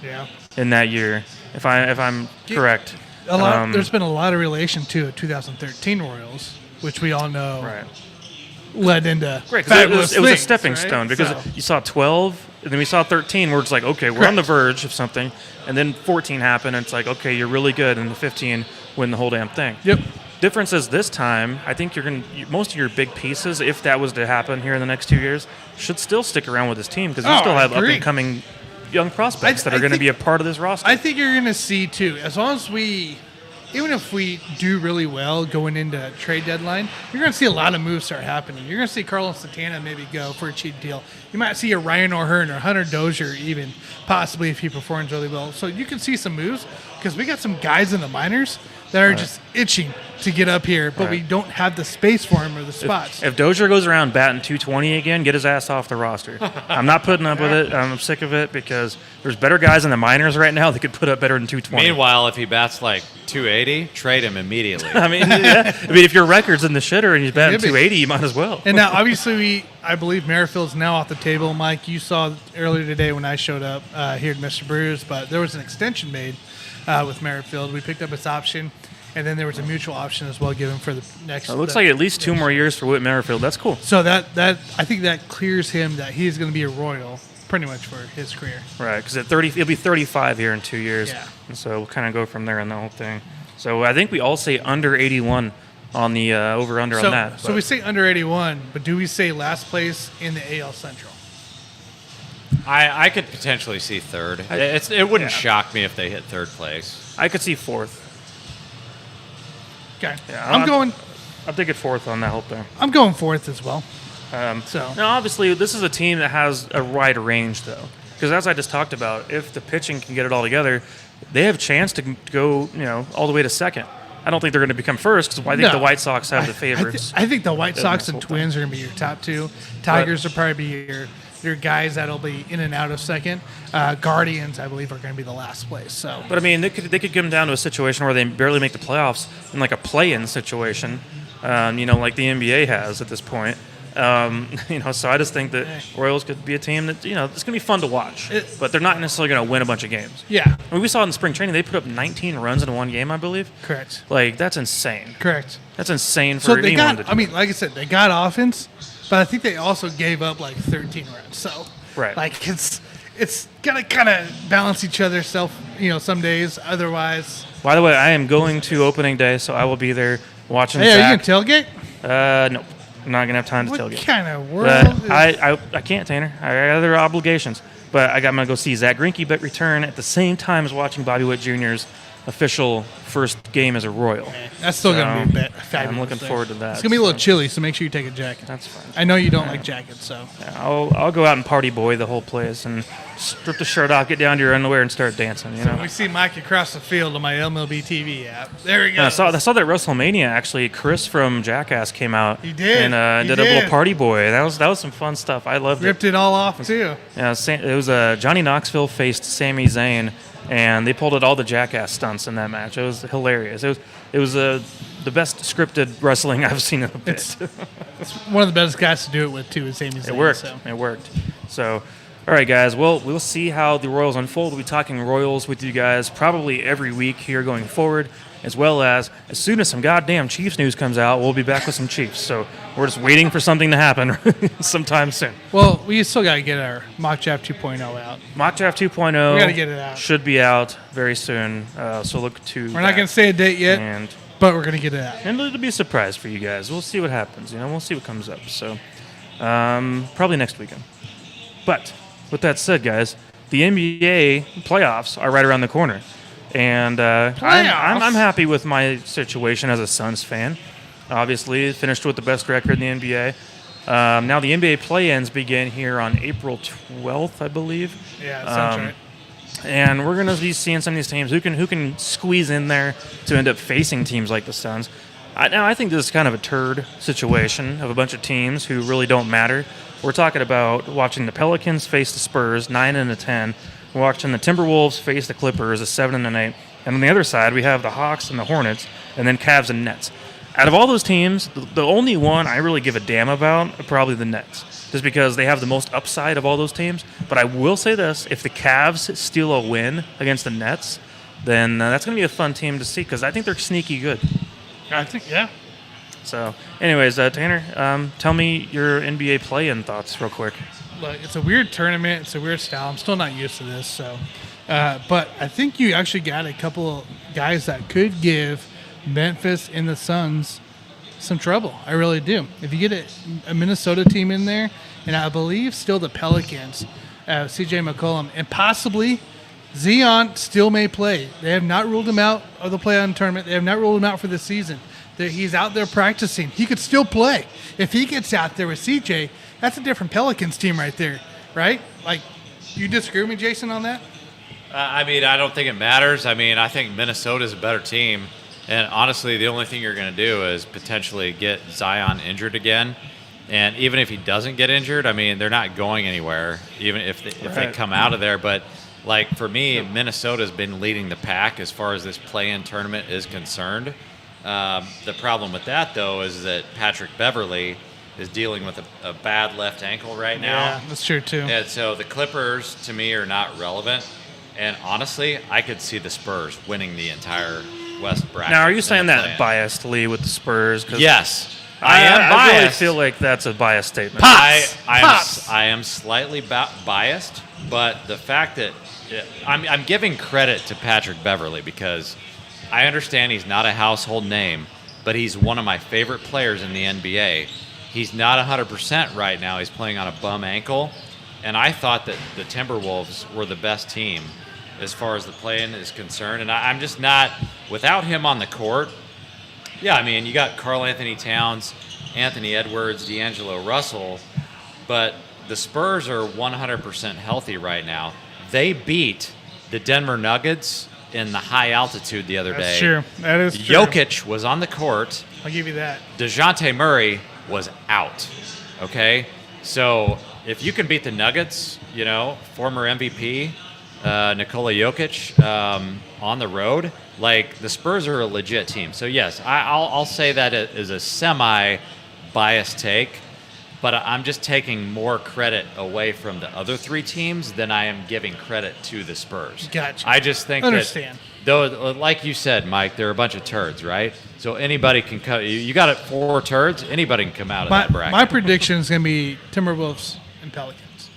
in that year, if I'm correct. There's been a lot of relation to 2013 Royals, which we all know led into fabulous it was a stepping stone because you saw 12, and then we saw 13 where it's like, okay, we're on the verge of something, and then 14 happened, and it's like, okay, you're really good, and the 15 win the whole damn thing. Yep. Difference is this time, I think most of your big pieces, if that was to happen here in the next 2 years, should still stick around with this team because you still have up-and-coming young prospects that are going to be a part of this roster. I think you're going to see, too, as long as even if we do really well going into trade deadline, you're going to see a lot of moves start happening. You're going to see Carlos Santana maybe go for a cheap deal. You might see a Ryan O'Hearn or Hunter Dozier even, possibly if he performs really well. So you can see some moves because we got some guys in the minors that are just itching to get up here, but we don't have the space for him or the spots. If Dozier goes around batting 220 again, get his ass off the roster. I'm not putting up with it. I'm sick of it because there's better guys in the minors right now that could put up better than 220. Meanwhile, if he bats like 280, trade him immediately. I mean, if your record's in the shitter and he's batting 280, you might as well. And now, obviously, I believe Merrifield's now off the table. Mike, you saw earlier today when I showed up here at Mr. Brews, but there was an extension made with Merrifield. We picked up his option, and then there was a mutual option as well given for the next. It looks like at least 2 more years for Whit Merrifield. That's cool. So that I think that clears him that he's going to be a Royal pretty much for his career. Right, because at 30, he'll be 35 here in 2 years. Yeah. And so we'll kind of go from there on the whole thing. So I think we all say under 81 on the over-under on that. So we say under 81, but do we say last place in the AL Central? I could potentially see third. It wouldn't shock me if they hit third place. I could see fourth. Okay. Yeah, I'm thinking fourth on that whole thing. I'm going fourth as well. Now, obviously, this is a team that has a wide range, though. Because as I just talked about, if the pitching can get it all together, they have a chance to go, all the way to second. I don't think they're going to become first because I think the White Sox have the favorites. I think the White Sox and Twins are going to be your top two. Tigers will probably be There are guys that'll be in and out of second. Guardians, I believe, are going to be the last place. So, But I mean, they could come down to a situation where they barely make the playoffs in like a play-in situation, like the NBA has at this point. So I just think that Royals could be a team that it's going to be fun to watch, but they're not necessarily going to win a bunch of games. yeah, I mean, we saw in spring training they put up 19 runs in one game, I believe. correct. Like that's insane. Correct. That's insane for So they anyone got, to do. I mean, like I said, they got offense, but I think they also gave up like 13 runs. So, Right. like it's gonna kind of balance each other some days. Otherwise, By the way, I am going to opening day, so I will be there watching. hey, are you Zach. gonna tailgate? No, I'm not gonna have time to What tailgate. kind of world? But I can't, Tanner. I got other obligations. But I'm going to go see Zach Greinke but return at the same time as watching Bobby Witt Jr.'s official first game as a Royal. That's still gonna be fabulous. I'm looking there. forward to that. It's gonna be a little so chilly, so make sure you take a jacket. That's fine. I know you don't like jackets, so I'll go out and party boy the whole place and strip the shirt off, get down to your underwear, and start dancing. we see Mike across the field on my MLB TV app. There we go. And I saw that WrestleMania actually. Chris from Jackass came out. He did. And He did a little did. party boy. That was some fun stuff. I loved it. Ripped it all off too. Yeah, it was Johnny Knoxville faced Sami Zayn, and they pulled out all the Jackass stunts in that match. It was hilarious. It was the best scripted wrestling I've seen in a bit. It's one of the best guys to do it with too. Is Sami Zayn. It worked. So. It worked. So, all right, guys. Well, we'll see how the Royals unfold. We'll be talking Royals with you guys probably every week here going forward, as well as soon as some goddamn Chiefs news comes out, we'll be back with some Chiefs. So we're just waiting for something to happen sometime soon. Well, we still got to get our mock draft 2.0 out. Mock Draft 2.0 We gotta get it out. should be out very soon. So look to We're not going to say a date yet, and but we're going to get it out. it'll be a surprise for you guys. We'll see what happens. We'll see what comes up. So probably next weekend. But with that said, guys, the NBA playoffs are right around the corner, and I'm happy with my situation as a Suns fan. Obviously, finished with the best record in the NBA. Now the NBA play-ins begin here on April 12th, I believe. Yeah, that sounds right. And we're going to be seeing some of these teams who can squeeze in there to end up facing teams like the Suns. Now, I think this is kind of a turd situation of a bunch of teams who really don't matter. We're talking about watching the Pelicans face the Spurs, 9-10. We're watching the Timberwolves face the Clippers, 7-8. And on the other side, we have the Hawks and the Hornets, and then Cavs and Nets. Out of all those teams, the only one I really give a damn about are probably the Nets, just because they have the most upside of all those teams. But I will say this, if the Cavs steal a win against the Nets, then that's going to be a fun team to see, because I think they're sneaky good. I think, yeah. So, anyways, Tanner, tell me your NBA play-in thoughts real quick. Look, it's a weird tournament. It's a weird style. I'm still not used to this. So, but I think you actually got a couple of guys that could give Memphis and the Suns some trouble. I really do. If you get a Minnesota team in there, and I believe still the Pelicans, CJ McCollum, and possibly Zion still may play. They have not ruled him out of the play-on tournament. They have not ruled him out for the season. He's out there practicing. He could still play. If he gets out there with CJ, that's a different Pelicans team right there, right? Like, you disagree with me, Jason, on that? I don't think it matters. I think Minnesota's a better team. And honestly, the only thing you're going to do is potentially get Zion injured again. And even if he doesn't get injured, they're not going anywhere, even if they come out of there. But, for me, Minnesota's been leading the pack as far as this play-in tournament is concerned. The problem with that, though, is that Patrick Beverley is dealing with a bad left ankle right now. Yeah, that's true, too. And so the Clippers, to me, are not relevant. And honestly, I could see the Spurs winning the entire West bracket. Now, are you saying that play-in. biasedly with the Spurs? 'Cause Yes. I am I biased. really feel like that's a biased statement. I am slightly biased, but the fact that I'm giving credit to Patrick Beverley because I understand he's not a household name, but he's one of my favorite players in the NBA. He's not 100% right now. He's playing on a bum ankle, and I thought that the Timberwolves were the best team as far as the play-in is concerned, and I'm just not – without him on the court, yeah, you got Karl Anthony Towns, Anthony Edwards, D'Angelo Russell, but the Spurs are 100% healthy right now. They beat the Denver Nuggets in the high altitude the other day. That's true. That is true. Jokic was on the court. I'll give you that. DeJounte Murray was out. Okay? So if you can beat the Nuggets, former MVP Nikola Jokic on the road, like the Spurs are a legit team. So yes, I'll say that it is a semi-biased take, but I'm just taking more credit away from the other three teams than I am giving credit to the Spurs. Gotcha. I just think Understand. that, though, like you said, Mike, they're a bunch of turds, right? So anybody can come. You got it, 4 turds. Anybody can come out of that bracket. My prediction is going to be Timberwolves and Pelicans.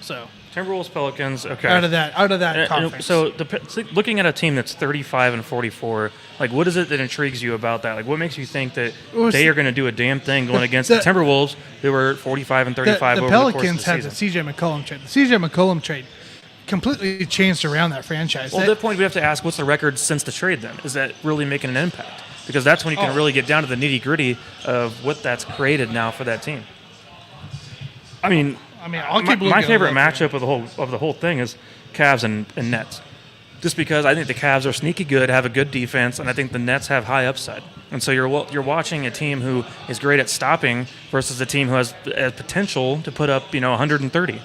So Timberwolves, Pelicans. Okay. out of that conference. So looking at a team that's 35 and 44, like what is it that intrigues you about that? Like what makes you think that they are going to do a damn thing going against the Timberwolves who were 45 and 35 the over Pelicans the had course the of the season? CJ McCollum trade. The CJ McCollum trade completely changed around that franchise. Well, at that point, we have to ask, what's the record since the trade then? Is that really making an impact? Because that's when you can really get down to the nitty-gritty of what that's created now for that team. I mean, I'll keep my looking favorite at matchup of the whole thing is Cavs and Nets. Just because I think the Cavs are sneaky good, have a good defense, and I think the Nets have high upside. And so you're watching a team who is great at stopping versus a team who has potential to put up 130.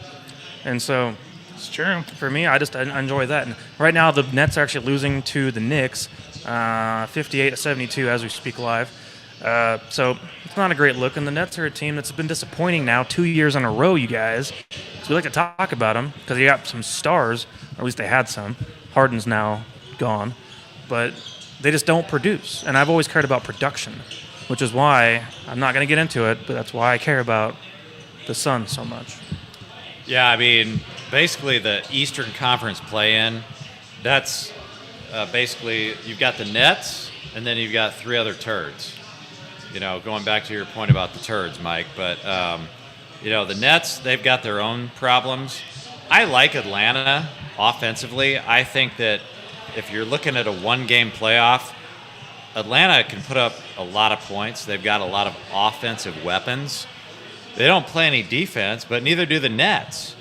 And so It's true. for me, I enjoy that. And right now, the Nets are actually losing to the Knicks, 58-72 as we speak live. So it's not a great look. And the Nets are a team that's been disappointing now 2 years in a row, you guys. So we like to talk about them because they got some stars, or at least they had some. Harden's now gone. But they just don't produce. And I've always cared about production, which is why I'm not going to get into it, but that's why I care about the Suns so much. Yeah, I mean, basically the Eastern Conference play-in, that's basically you've got the Nets, and then you've got 3 other turds. Going back to your point about the turds, Mike. But, the Nets, they've got their own problems. I like Atlanta offensively. I think that if you're looking at a one-game playoff, Atlanta can put up a lot of points. They've got a lot of offensive weapons. They don't play any defense, but neither do the Nets.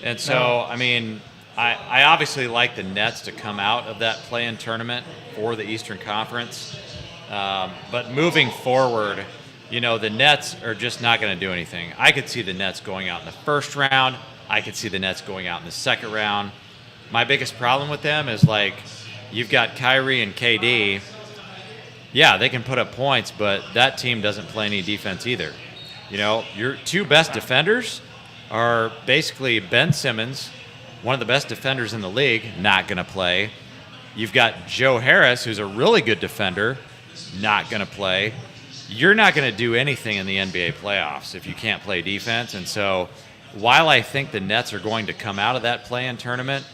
And so, I mean, I obviously like the Nets to come out of that play-in tournament for the Eastern Conference. But moving forward, the Nets are just not going to do anything. I could see the Nets going out in the first round. I could see the Nets going out in the second round. My biggest problem with them is, you've got Kyrie and KD. Yeah, they can put up points, but that team doesn't play any defense either. Your 2 best defenders are basically Ben Simmons, one of the best defenders in the league, not going to play. You've got Joe Harris, who's a really good defender, not going to play. You're not going to do anything in the NBA playoffs if you can't play defense. And so while I think the Nets are going to come out of that play-in tournament,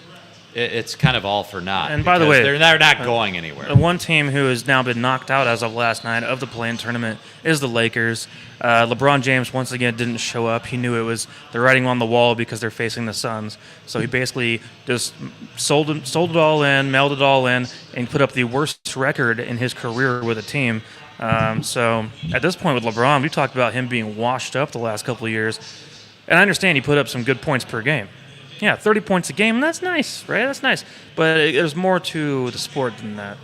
it's kind of all for naught. And by the way, they're not going anywhere. The one team who has now been knocked out as of last night of the play-in tournament is the Lakers. LeBron James once again didn't show up. He knew it was the writing on the wall because they're facing the Suns. So he basically just sold it all in, mailed it all in, and put up the worst record in his career with a team. So at this point with LeBron, we talked about him being washed up the last couple of years. And I understand he put up some good points per game. Yeah, 30 points a game, that's nice, right? That's nice. But there's more to the sport than that.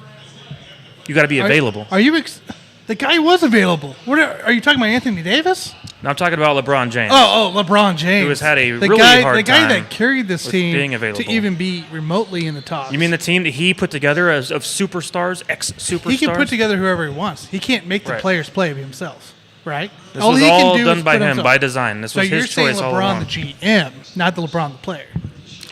You got to be available. The guy was available. Are you talking about Anthony Davis? Now I'm talking about LeBron James. LeBron James. Who has had a the really guy, hard The guy time that carried this with team being available. to even be remotely in the top. You mean the team that he put together of superstars, ex-superstars? He can put together whoever he wants. He can't make the Right. players play himself, right? This was he all can do done is by put him, himself. by design. This So was you're his saying choice all LeBron along. the GM, not the LeBron the player.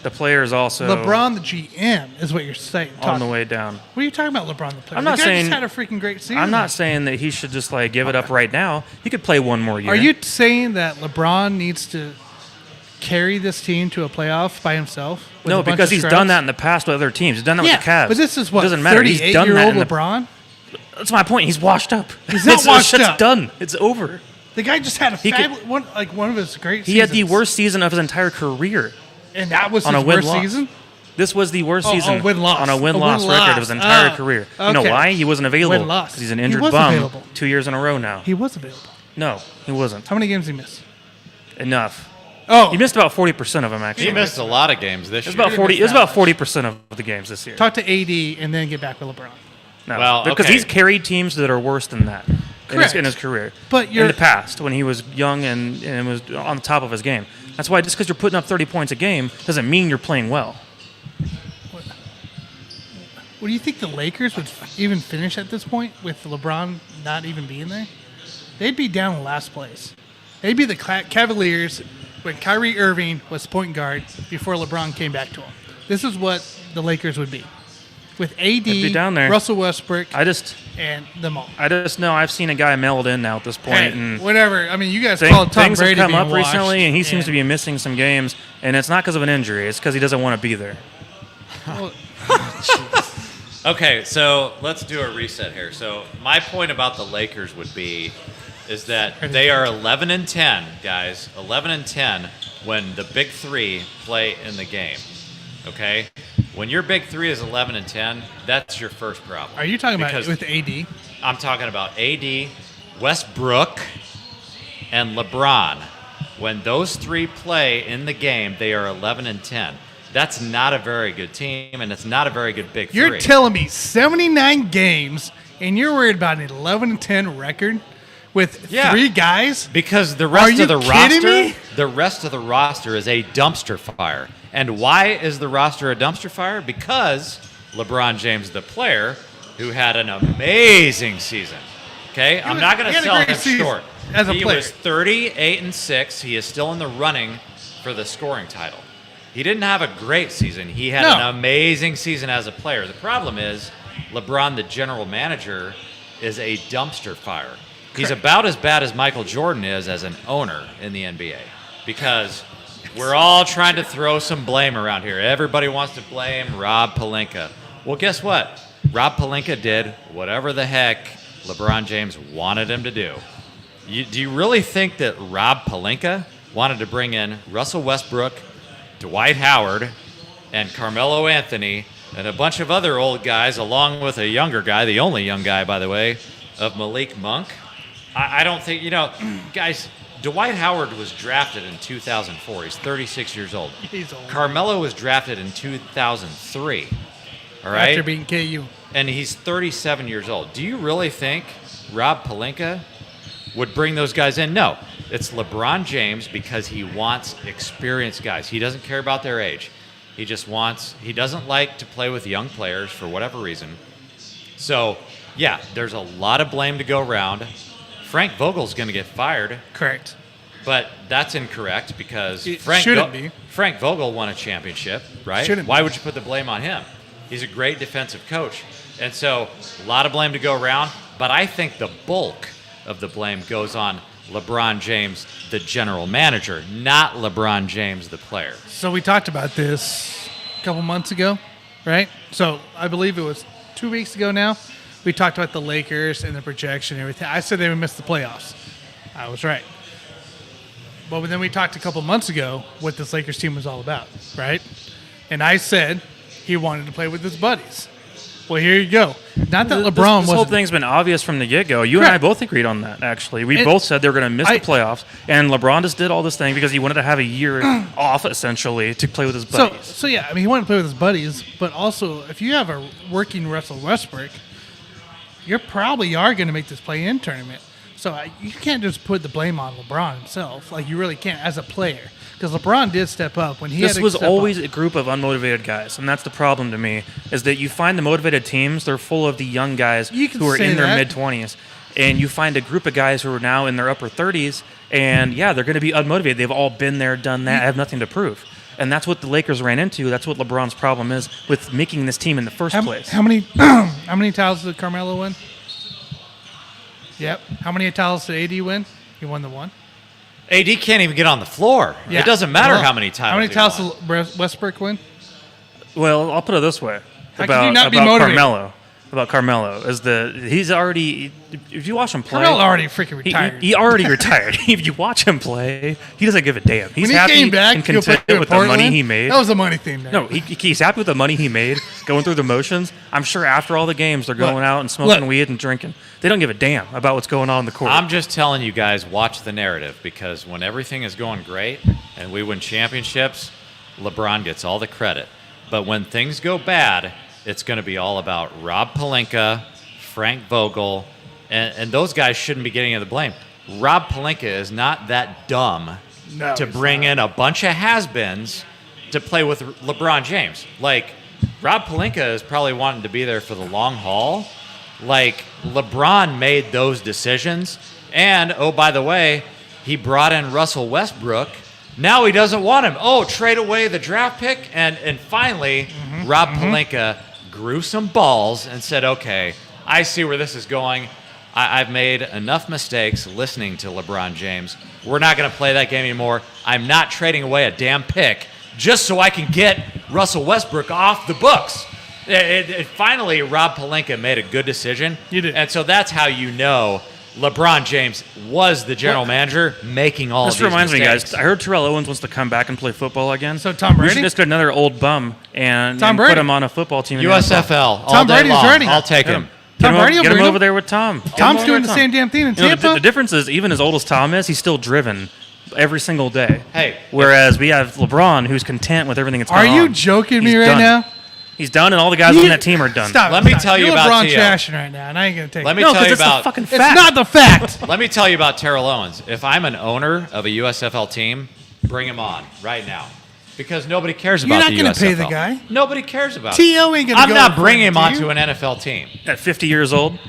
The player is also LeBron the GM is what you're saying. on the way down. What are you talking about, LeBron the player? I'm not the guy saying- just had a freaking great season. I'm not saying that he should just give it up right now. He could play one more year. Are you saying that LeBron needs to carry this team to a playoff by himself? with No, a bunch because of he's scrubs? done that in the past with other teams. He's done that with the Cavs. but this is what, It doesn't matter. He's done that 38-year-old in the, LeBron? That's my point. He's washed up. He's not washed It's up. done. It's over. The guy just had a He could- one of his great seasons. He had the worst season of his entire career. And that was on his a worst win-loss. season? This was the worst season win-loss. on a A win-loss win-loss. record of his entire Ah, career. You know okay. why? He wasn't available. Win-loss. Because he's an He injured was bum available. 2 years in a row now. He was available. No, he wasn't. How many games did he miss? Enough. Oh, He missed about 40% of them, actually. He missed a lot of games this It was year. about 40. It was about 40% of the games this year. talk to AD and then get back with LeBron. No, Well, because okay. he's carried teams that are worse than that Correct. in his career. But in you're- the past when he was young and was on the top of his game. That's why just because you're putting up 30 points a game doesn't mean you're playing well. What do you think the Lakers would even finish at this point with LeBron not even being there? They'd be down in last place. They'd be the Cavaliers when Kyrie Irving was point guard before LeBron came back to him. This is what the Lakers would be. With AD, be down there. Russell Westbrook, I just them all. know I've seen a guy meld in now at this point, Hey, and whatever. I mean, you guys called Tom things have Brady come being up washed, recently, and he seems to be missing some games, and it's not because of an injury. It's because he doesn't want to be there. Well, Okay, so let's do a reset here. So my point about the Lakers would be is that they are 11 and 10, guys. 11 and 10 when the big three play in the game. Okay? When your big three is 11 and 10, that's your first problem. are you talking about Because with AD? I'm talking about AD, Westbrook, and LeBron. When those three play in the game, they are 11 and 10. That's not a very good team, and it's not a very good big You're three. telling me 79 games, and you're worried about an 11 and 10 record with Yeah. 3 guys? Because the Are rest you of the kidding roster, me? the rest of the roster is a dumpster fire. And why is the roster a dumpster fire? Because LeBron James, the player, who had an amazing season. Okay, I'm not going he to had a sell great him season short. as a he player. was 38-6. He is still in the running for the scoring title. He didn't have a great season. He had No. an amazing season as a player. The problem is LeBron, the general manager, is a dumpster fire. He's about as bad as Michael Jordan is as an owner in the NBA because we're all trying to throw some blame around here. Everybody wants to blame Rob Pelinka. Well, guess what? Rob Pelinka did whatever the heck LeBron James wanted him to do. Do you really think that Rob Pelinka wanted to bring in Russell Westbrook, Dwight Howard, and Carmelo Anthony, and a bunch of other old guys, along with a younger guy, the only young guy, by the way, of Malik Monk? I don't think, guys, Dwight Howard was drafted in 2004. He's 36 years old. He's old. Carmelo was drafted in 2003. All right? After being KU. And he's 37 years old. Do you really think Rob Pelinka would bring those guys in? No. It's LeBron James because he wants experienced guys. He doesn't care about their age. He doesn't like to play with young players for whatever reason. So, yeah, there's a lot of blame to go around. Frank Vogel's going to get fired, Correct. but that's incorrect because It Frank shouldn't be. Frank Vogel won a championship, right? Shouldn't Why be. would you put the blame on him? He's a great defensive coach. And so a lot of blame to go around, but I think the bulk of the blame goes on LeBron James, the general manager, not LeBron James, the player. So we talked about this a couple months ago, right? So I believe it was 2 weeks ago now. We talked about the Lakers and the projection and everything. I said they would miss the playoffs. I was right. But then we talked a couple months ago what this Lakers team was all about, right? And I said he wanted to play with his buddies. Well, here you go. Not that LeBron This whole wasn't. thing's been obvious from the get-go. You and I Correct. both agreed on that, actually. We And both said they were going to miss I- the playoffs, and LeBron just did all this thing because he wanted to have a year off, essentially, to play with his buddies. So yeah, I mean, he wanted to play with his buddies, but also if you have a working Russell Westbrook, you probably are going to make this play-in tournament. So you can't just put the blame on LeBron himself. Like, you really can't as a player. Because LeBron did step up when he had This to was step always up. a group of unmotivated guys, and that's the problem to me, is that you find the motivated teams, they're full of the young guys You can who are say in their that. mid-20s, and you find a group of guys who are now in their upper 30s, and yeah, they're going to be unmotivated. They've all been there, done that, have nothing to prove. And that's what the Lakers ran into. That's what LeBron's problem is with making this team in the first place. How many how many titles did Carmelo win? Yep. How many titles did AD win? He won the one. AD can't even get on the floor. Yeah. It doesn't matter Well, how many titles How many he titles won. did Westbrook win? Well, I'll put it this way How could you not be motivated? Carmelo. About Carmelo is he's already. If you watch him play, Carmelo already freaking he- retired. He already retired. If you watch him play, he doesn't give a damn. He's when he happy came back, and to go play content in with the money Portland, he made. That was a money thing there. No, he's happy with the money he made, going through the motions. I'm sure after all the games, they're going out and smoking look. weed and drinking. They don't give a damn about what's going on in the court. I'm just telling you guys, watch the narrative because when everything is going great and we win championships, LeBron gets all the credit. But when things go bad, it's going to be all about Rob Pelinka, Frank Vogel, and those guys shouldn't be getting the blame. Rob Pelinka is not that dumb No, to he's bring not. in a bunch of has-beens to play with LeBron James. Like, Rob Pelinka is probably wanting to be there for the long haul. Like, LeBron made those decisions. And, oh, by the way, he brought in Russell Westbrook. Now he doesn't want him. Oh, trade away the draft pick. And finally, Rob Pelinka grew some balls and said, okay, I see where this is going. I've made enough mistakes listening to LeBron James. We're not going to play that game anymore. I'm not trading away a damn pick just so I can get Russell Westbrook off the books. Finally, Rob Pelinka made a good decision. You did. And so that's how you know LeBron James was the general manager making all This of these reminds me, mistakes. guys. I heard Terrell Owens wants to come back and play football again. So Tom We Brady? should just get another old bum and Tom put Brady. him on a football team. in the NFL. USFL all Tom day Brady's long. ready. I'll take him. Get Tom him, Brady will get him bring over him. there with Tom. Get him Tom's over doing with the Tom. same damn thing in You know, Tampa. the difference is, even as old as Tom is, he's still driven every single day. Hey. Whereas we have LeBron, who's content with everything that's Are going on. you joking me He's right done. now? He's done, and all the guys on that team are done. Stop. Let me stop. tell you You're about LeBron T.O. trashing right now, and I ain't gonna take Let it. me No, tell you because it's about the fucking It's fact. not the fact. Let me tell you about Terrell Owens. If I'm an owner of a USFL team, bring him on right now. Because nobody cares You're about not the gonna USFL. pay the guy. Nobody cares about it. T.O. ain't gonna I'm go not in front bringing him of onto you. an NFL team. At 50 years old?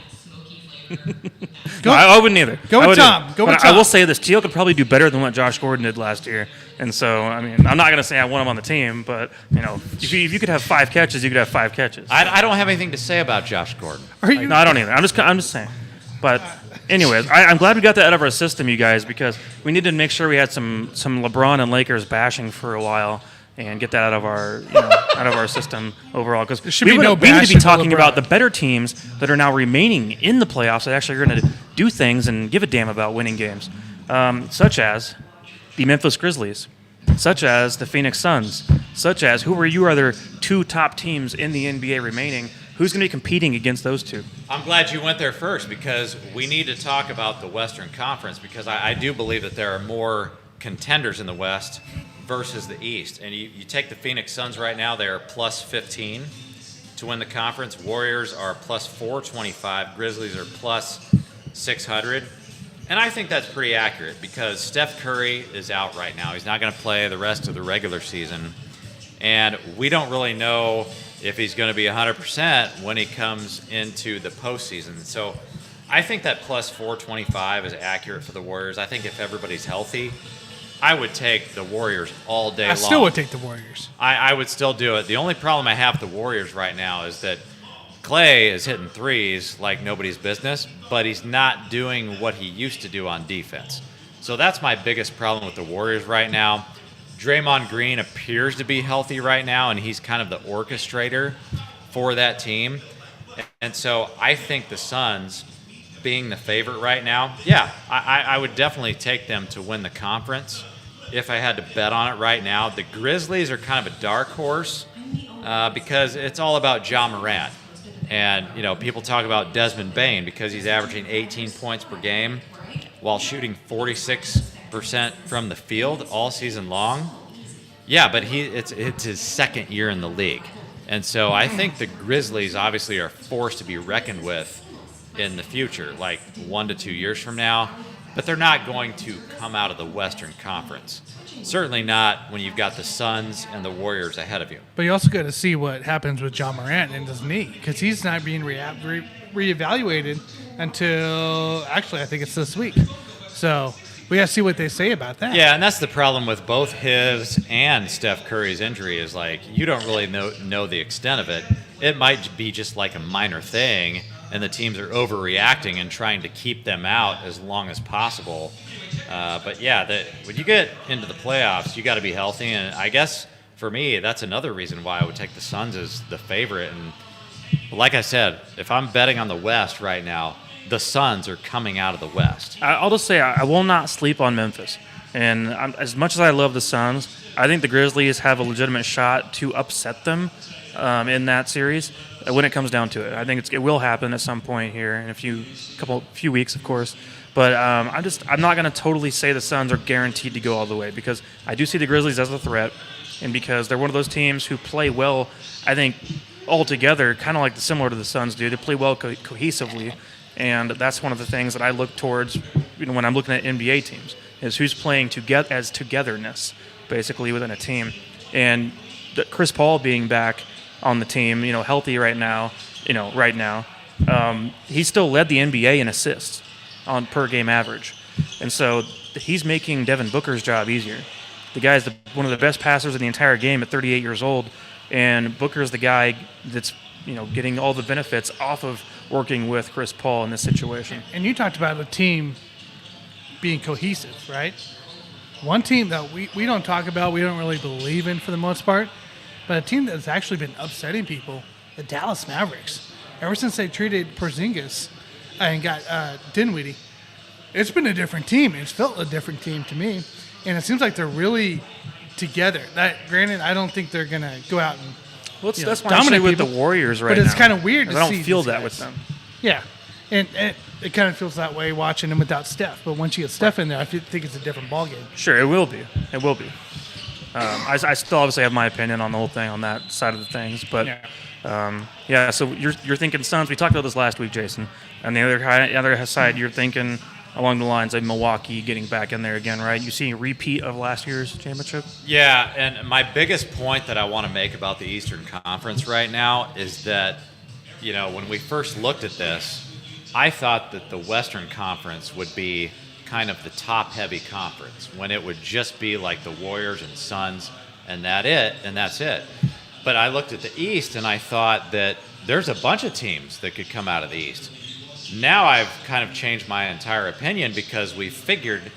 Go- No, I wouldn't either. Go I with wouldn't. Tom. Go But with I Tom. will say this: Teal could probably do better than what Josh Gordon did last year. And so, I mean, I'm not going to say I want him on the team, but you know, if you could have 5 catches, you could have 5 catches. I don't have anything to say about Josh Gordon. Are you? No, I don't either. I'm just saying. But anyways, I'm glad we got that out of our system, you guys, because we needed to make sure we had some LeBron and Lakers bashing for a while and get that out of our out of our system overall. Because There should be no we need to bashing be for talking about LeBron. the better teams that are now remaining in the playoffs that actually are going to do things and give a damn about winning games, such as the Memphis Grizzlies, such as the Phoenix Suns, such as who are your other 2 top teams in the NBA remaining? Who's going to be competing against those 2? I'm glad you went there first because we need to talk about the Western Conference because I do believe that there are more contenders in the West versus the East. And you take the Phoenix Suns right now, they're plus 15 to win the conference. Warriors are plus 425. Grizzlies are plus 600. And I think that's pretty accurate because Steph Curry is out right now. He's not going to play the rest of the regular season. And we don't really know if he's going to be 100% when he comes into the postseason. So I think that plus 425 is accurate for the Warriors. I think if everybody's healthy, I would take the Warriors all day long. I still would take the Warriors. I would still do it. The only problem I have with the Warriors right now is that Clay is hitting threes like nobody's business, but he's not doing what he used to do on defense. So that's my biggest problem with the Warriors right now. Draymond Green appears to be healthy right now, and he's kind of the orchestrator for that team. And so I think the Suns, being the favorite right now, yeah, I would definitely take them to win the conference if I had to bet on it right now. The Grizzlies are kind of a dark horse because it's all about Ja Morant. And, you know, people talk about Desmond Bain because he's averaging 18 points per game while shooting 46% from the field all season long. Yeah, but it's his second year in the league. And so I think the Grizzlies obviously are a force to be reckoned with in the future, like 1 to 2 years from now. But they're not going to come out of the Western Conference. Certainly not when you've got the Suns and the Warriors ahead of you. But you also got to see what happens with John Morant and his knee because he's not being reevaluated until actually I think it's this week. So we got to see what they say about that. Yeah, and that's the problem with both his and Steph Curry's injury is like you don't really know the extent of it. It might be just like a minor thing, and the teams are overreacting and trying to keep them out as long as possible. But yeah, when you get into the playoffs, you got to be healthy, and I guess for me, that's another reason why I would take the Suns as the favorite. And like I said, if I'm betting on the West right now, the Suns are coming out of the West. I'll just say I will not sleep on Memphis. And as much as I love the Suns, I think the Grizzlies have a legitimate shot to upset them in that series when it comes down to it. I think it will happen at some point here in a few weeks, of course. But I'm not going to totally say the Suns are guaranteed to go all the way because I do see the Grizzlies as a threat, and because they're one of those teams who play well, I think, all together, kind of like similar to the Suns do. They play well cohesively, and that's one of the things that I look towards when I'm looking at NBA teams. is who's playing together as togetherness, basically within a team. And Chris Paul being back on the team, healthy right now, he still led the NBA in assists on per game average. And so he's making Devin Booker's job easier. The guy's one of the best passers in the entire game at 38 years old, and Booker's the guy that's getting all the benefits off of working with Chris Paul in this situation. And you talked about a team being cohesive, right? One team that we don't talk about, we don't really believe in for the most part, but a team that's actually been upsetting people, the Dallas Mavericks. Ever since they treated Porzingis and got Dinwiddie, it's been a different team. It's felt a different team to me, and it seems like they're really together. Granted, I don't think they're going to go out and that's why I'm with the Warriors right now. But it's kind of weird to see. I don't feel these that guys. with them. Yeah, and it kind of feels that way watching them without Steph. But once you get Steph in there, I think it's a different ballgame. Sure, it will be. It will be. I still obviously have my opinion on the whole thing on that side of the things, but so you're thinking Suns. We talked about this last week, Jason. On the other side, you're thinking along the lines of Milwaukee getting back in there again, right? You see a repeat of last year's championship? Yeah, and my biggest point that I want to make about the Eastern Conference right now is that, when we first looked at this, I thought that the Western Conference would be kind of the top-heavy conference, when it would just be like the Warriors and Suns and that's it. But I looked at the East and I thought that there's a bunch of teams that could come out of the East. Now I've kind of changed my entire opinion because we figured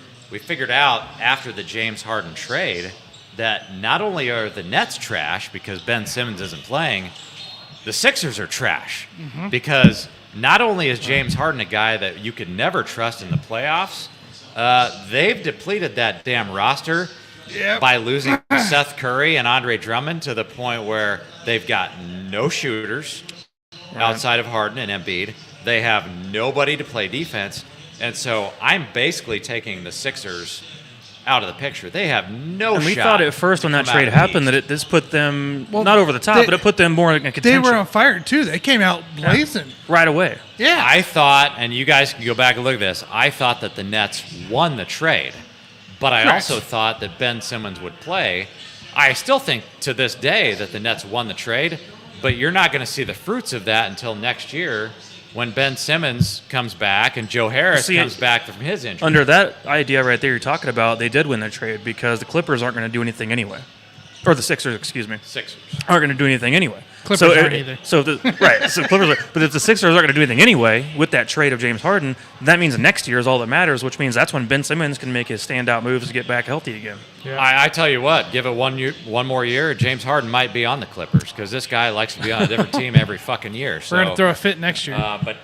out after the James Harden trade that not only are the Nets trash because Ben Simmons isn't playing, the Sixers are trash because not only is James Harden a guy that you could never trust in the playoffs, they've depleted that damn roster by losing Seth Curry and Andre Drummond to the point where they've got no shooters outside of Harden and Embiid. They have nobody to play defense. And so I'm basically taking the Sixers out of the picture. They have no shot. And we thought at first when that trade happened that this put them not over the top, but it put them more in contention. They were on fire, too. They came out blazing. Right away. Yeah. I thought, and you guys can go back and look at this, I thought that the Nets won the trade. But I also thought that Ben Simmons would play. I still think to this day that the Nets won the trade, but you're not going to see the fruits of that until next year when Ben Simmons comes back and Joe Harris comes back from his injury. Under that idea right there you're talking about, they did win the trade because the Clippers aren't going to do anything anyway. Or the Sixers, excuse me. Sixers aren't going to do anything anyway. Clippers aren't either. So Clippers but if the Sixers aren't going to do anything anyway with that trade of James Harden, that means next year is all that matters, which means that's when Ben Simmons can make his standout moves to get back healthy again. Yeah. I tell you what, give it one more year, James Harden might be on the Clippers because this guy likes to be on a different team every fucking year. So, we're going to throw a fit next year. But,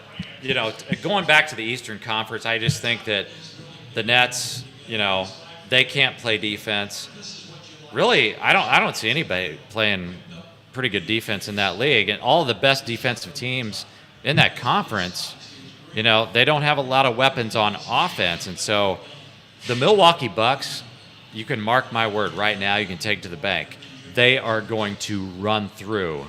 going back to the Eastern Conference, I just think that the Nets, they can't play defense. Really, I don't see anybody playing pretty good defense in that league. And all the best defensive teams in that conference, they don't have a lot of weapons on offense. And so the Milwaukee Bucks, you can mark my word right now, you can take to the bank. They are going to run through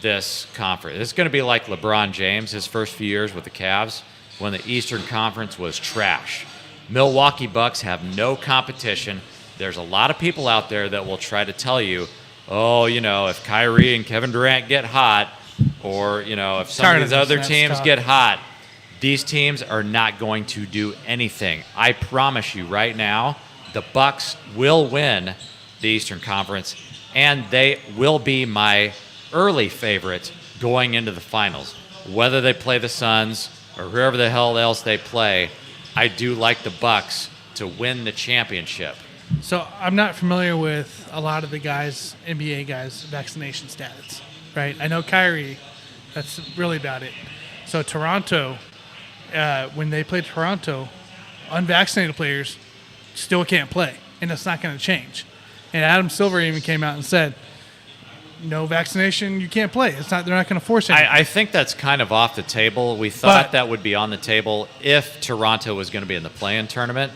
this conference. It's going to be like LeBron James, his first few years with the Cavs, when the Eastern Conference was trash. Milwaukee Bucks have no competition. There's a lot of people out there that will try to tell you, if Kyrie and Kevin Durant get hot, or, if some of these other teams get hot, these teams are not going to do anything. I promise you right now, the Bucks will win the Eastern Conference, and they will be my early favorite going into the finals. Whether they play the Suns or whoever the hell else they play, I do like the Bucks to win the championship. So I'm not familiar with a lot of the guys, NBA guys' vaccination status, right? I know Kyrie, that's really about it. So Toronto, when they play Toronto, unvaccinated players still can't play, and that's not going to change. And Adam Silver even came out and said, no vaccination, you can't play. They're not going to force anything. I think that's kind of off the table. We thought that would be on the table if Toronto was going to be in the play-in tournament.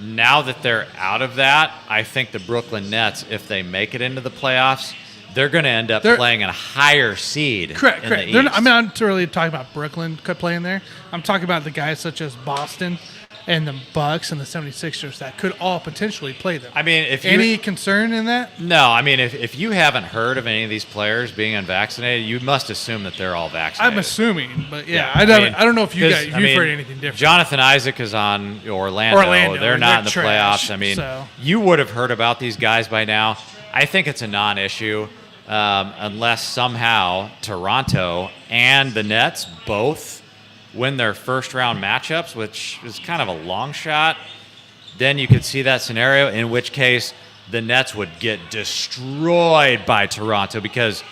Now that they're out of that, I think the Brooklyn Nets, if they make it into the playoffs, they're going to end up playing a higher seed. Correct. The East. I'm not really talking about Brooklyn playing there. I'm talking about the guys such as Boston, and the Bucks and the 76ers that could all potentially play them. I mean, if you Any concern in that? no, I mean, if you haven't heard of any of these players being unvaccinated, you must assume that they're all vaccinated. I'm assuming, but yeah, Yeah, I don't know if you 'cause, guys, you've I mean, heard anything different. Jonathan Isaac is on Orlando. Orlando, They're and not they're in the trash, playoffs. I mean, so. you would have heard about these guys by now. I think it's a non-issue unless somehow Toronto and the Nets both win their first-round matchups, which is kind of a long shot. Then you could see that scenario, in which case the Nets would get destroyed by Toronto because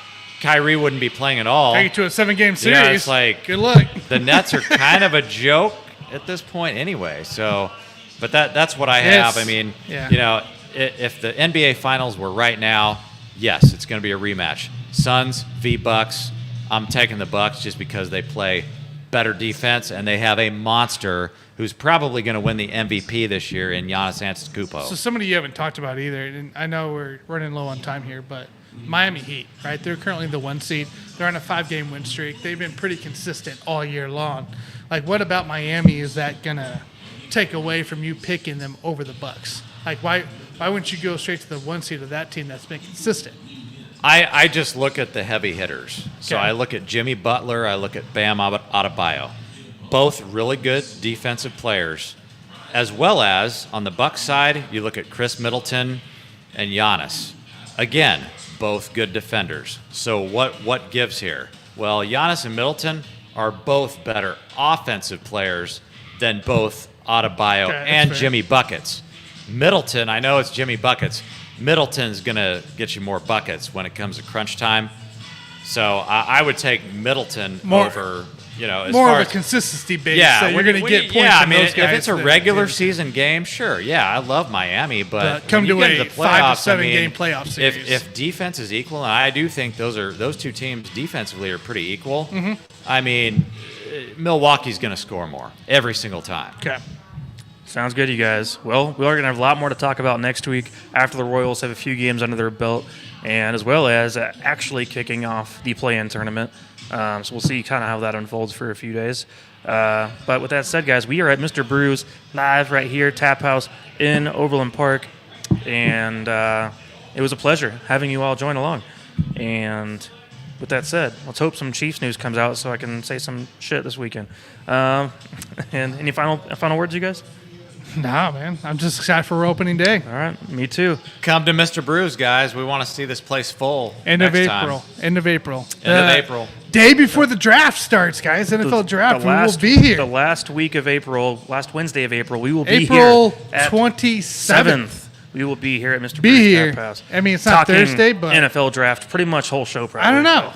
Kyrie wouldn't be playing at all. Take it to a 7-game series. Yeah, it's like good luck. the Nets are kind of a joke at this point anyway. So, but that's what I have. I mean, yeah. you know, if the NBA Finals were right now, yes, it's going to be a rematch. Suns v Bucks. I'm taking the Bucks just because they play better defense and they have a monster who's probably going to win the MVP this year in Giannis Antetokounmpo. So somebody you haven't talked about either, and I know we're running low on time here, but Miami Heat, right? They're currently the 1 seed. They're on a 5-game win streak. They've been pretty consistent all year long. Like, what about Miami is that gonna take away from you picking them over the Bucks? Like, why wouldn't you go straight to the 1 seed of that team that's been consistent? I just look at the heavy hitters. So Okay. I look at Jimmy Butler, I look at Bam Adebayo. Both really good defensive players. As well as, on the Bucks side, you look at Chris Middleton and Giannis. Again, both good defenders. So what gives here? Well, Giannis and Middleton are both better offensive players than both Adebayo Okay, that's and fair. Jimmy Buckets. Middleton, I know it's Jimmy Buckets. Middleton's going to get you more buckets when it comes to crunch time. So I would take Middleton More- over, you know, as More far of a as consistency base. yeah, so you're when- going to when get you- points yeah, I from mean, those guys. if it's a that- regular season game, sure, yeah, I love Miami, but come when you to get a into the 5 to playoffs, 7 I mean, game playoff series. If defense is equal, and I do think those two teams defensively are pretty equal. Mm-hmm. I mean, Milwaukee's going to score more every single time. Okay. Sounds good, you guys. Well, we are going to have a lot more to talk about next week after the Royals have a few games under their belt, and as well as actually kicking off the play-in tournament. So we'll see kind of how that unfolds for a few days. But with that said, guys, we are at Mr. Brews live right here, Tap House in Overland Park, and it was a pleasure having you all join along. And with that said, let's hope some Chiefs news comes out so I can say some shit this weekend. And any final words, you guys? Nah, man. I'm just excited for opening day. All right, me too. Come to Mr. Brews, guys. We want to see this place full. End of next time. April. End of April. End of April. Day before the draft starts, guys. NFL draft. We will be here. The last week of April, last Wednesday of April, we will be April here. At 27th. 7th. We will be here at Mr. Be Brews here. Tap House. I mean, it's not Talking Thursday, but NFL draft, pretty much whole show probably. I don't know.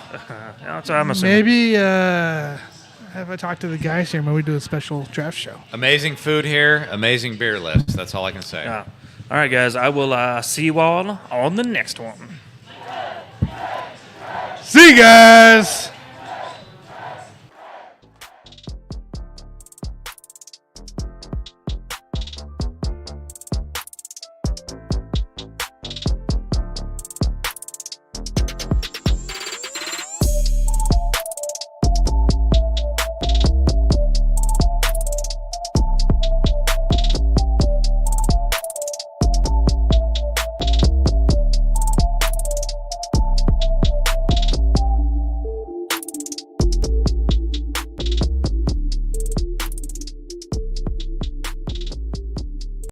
That's what I'm assuming. Maybe have I talked to the guys here? Maybe we do a special draft show. Amazing food here, amazing beer list. That's all I can say. Yeah. All right, guys. I will see you all on the next one. See you guys.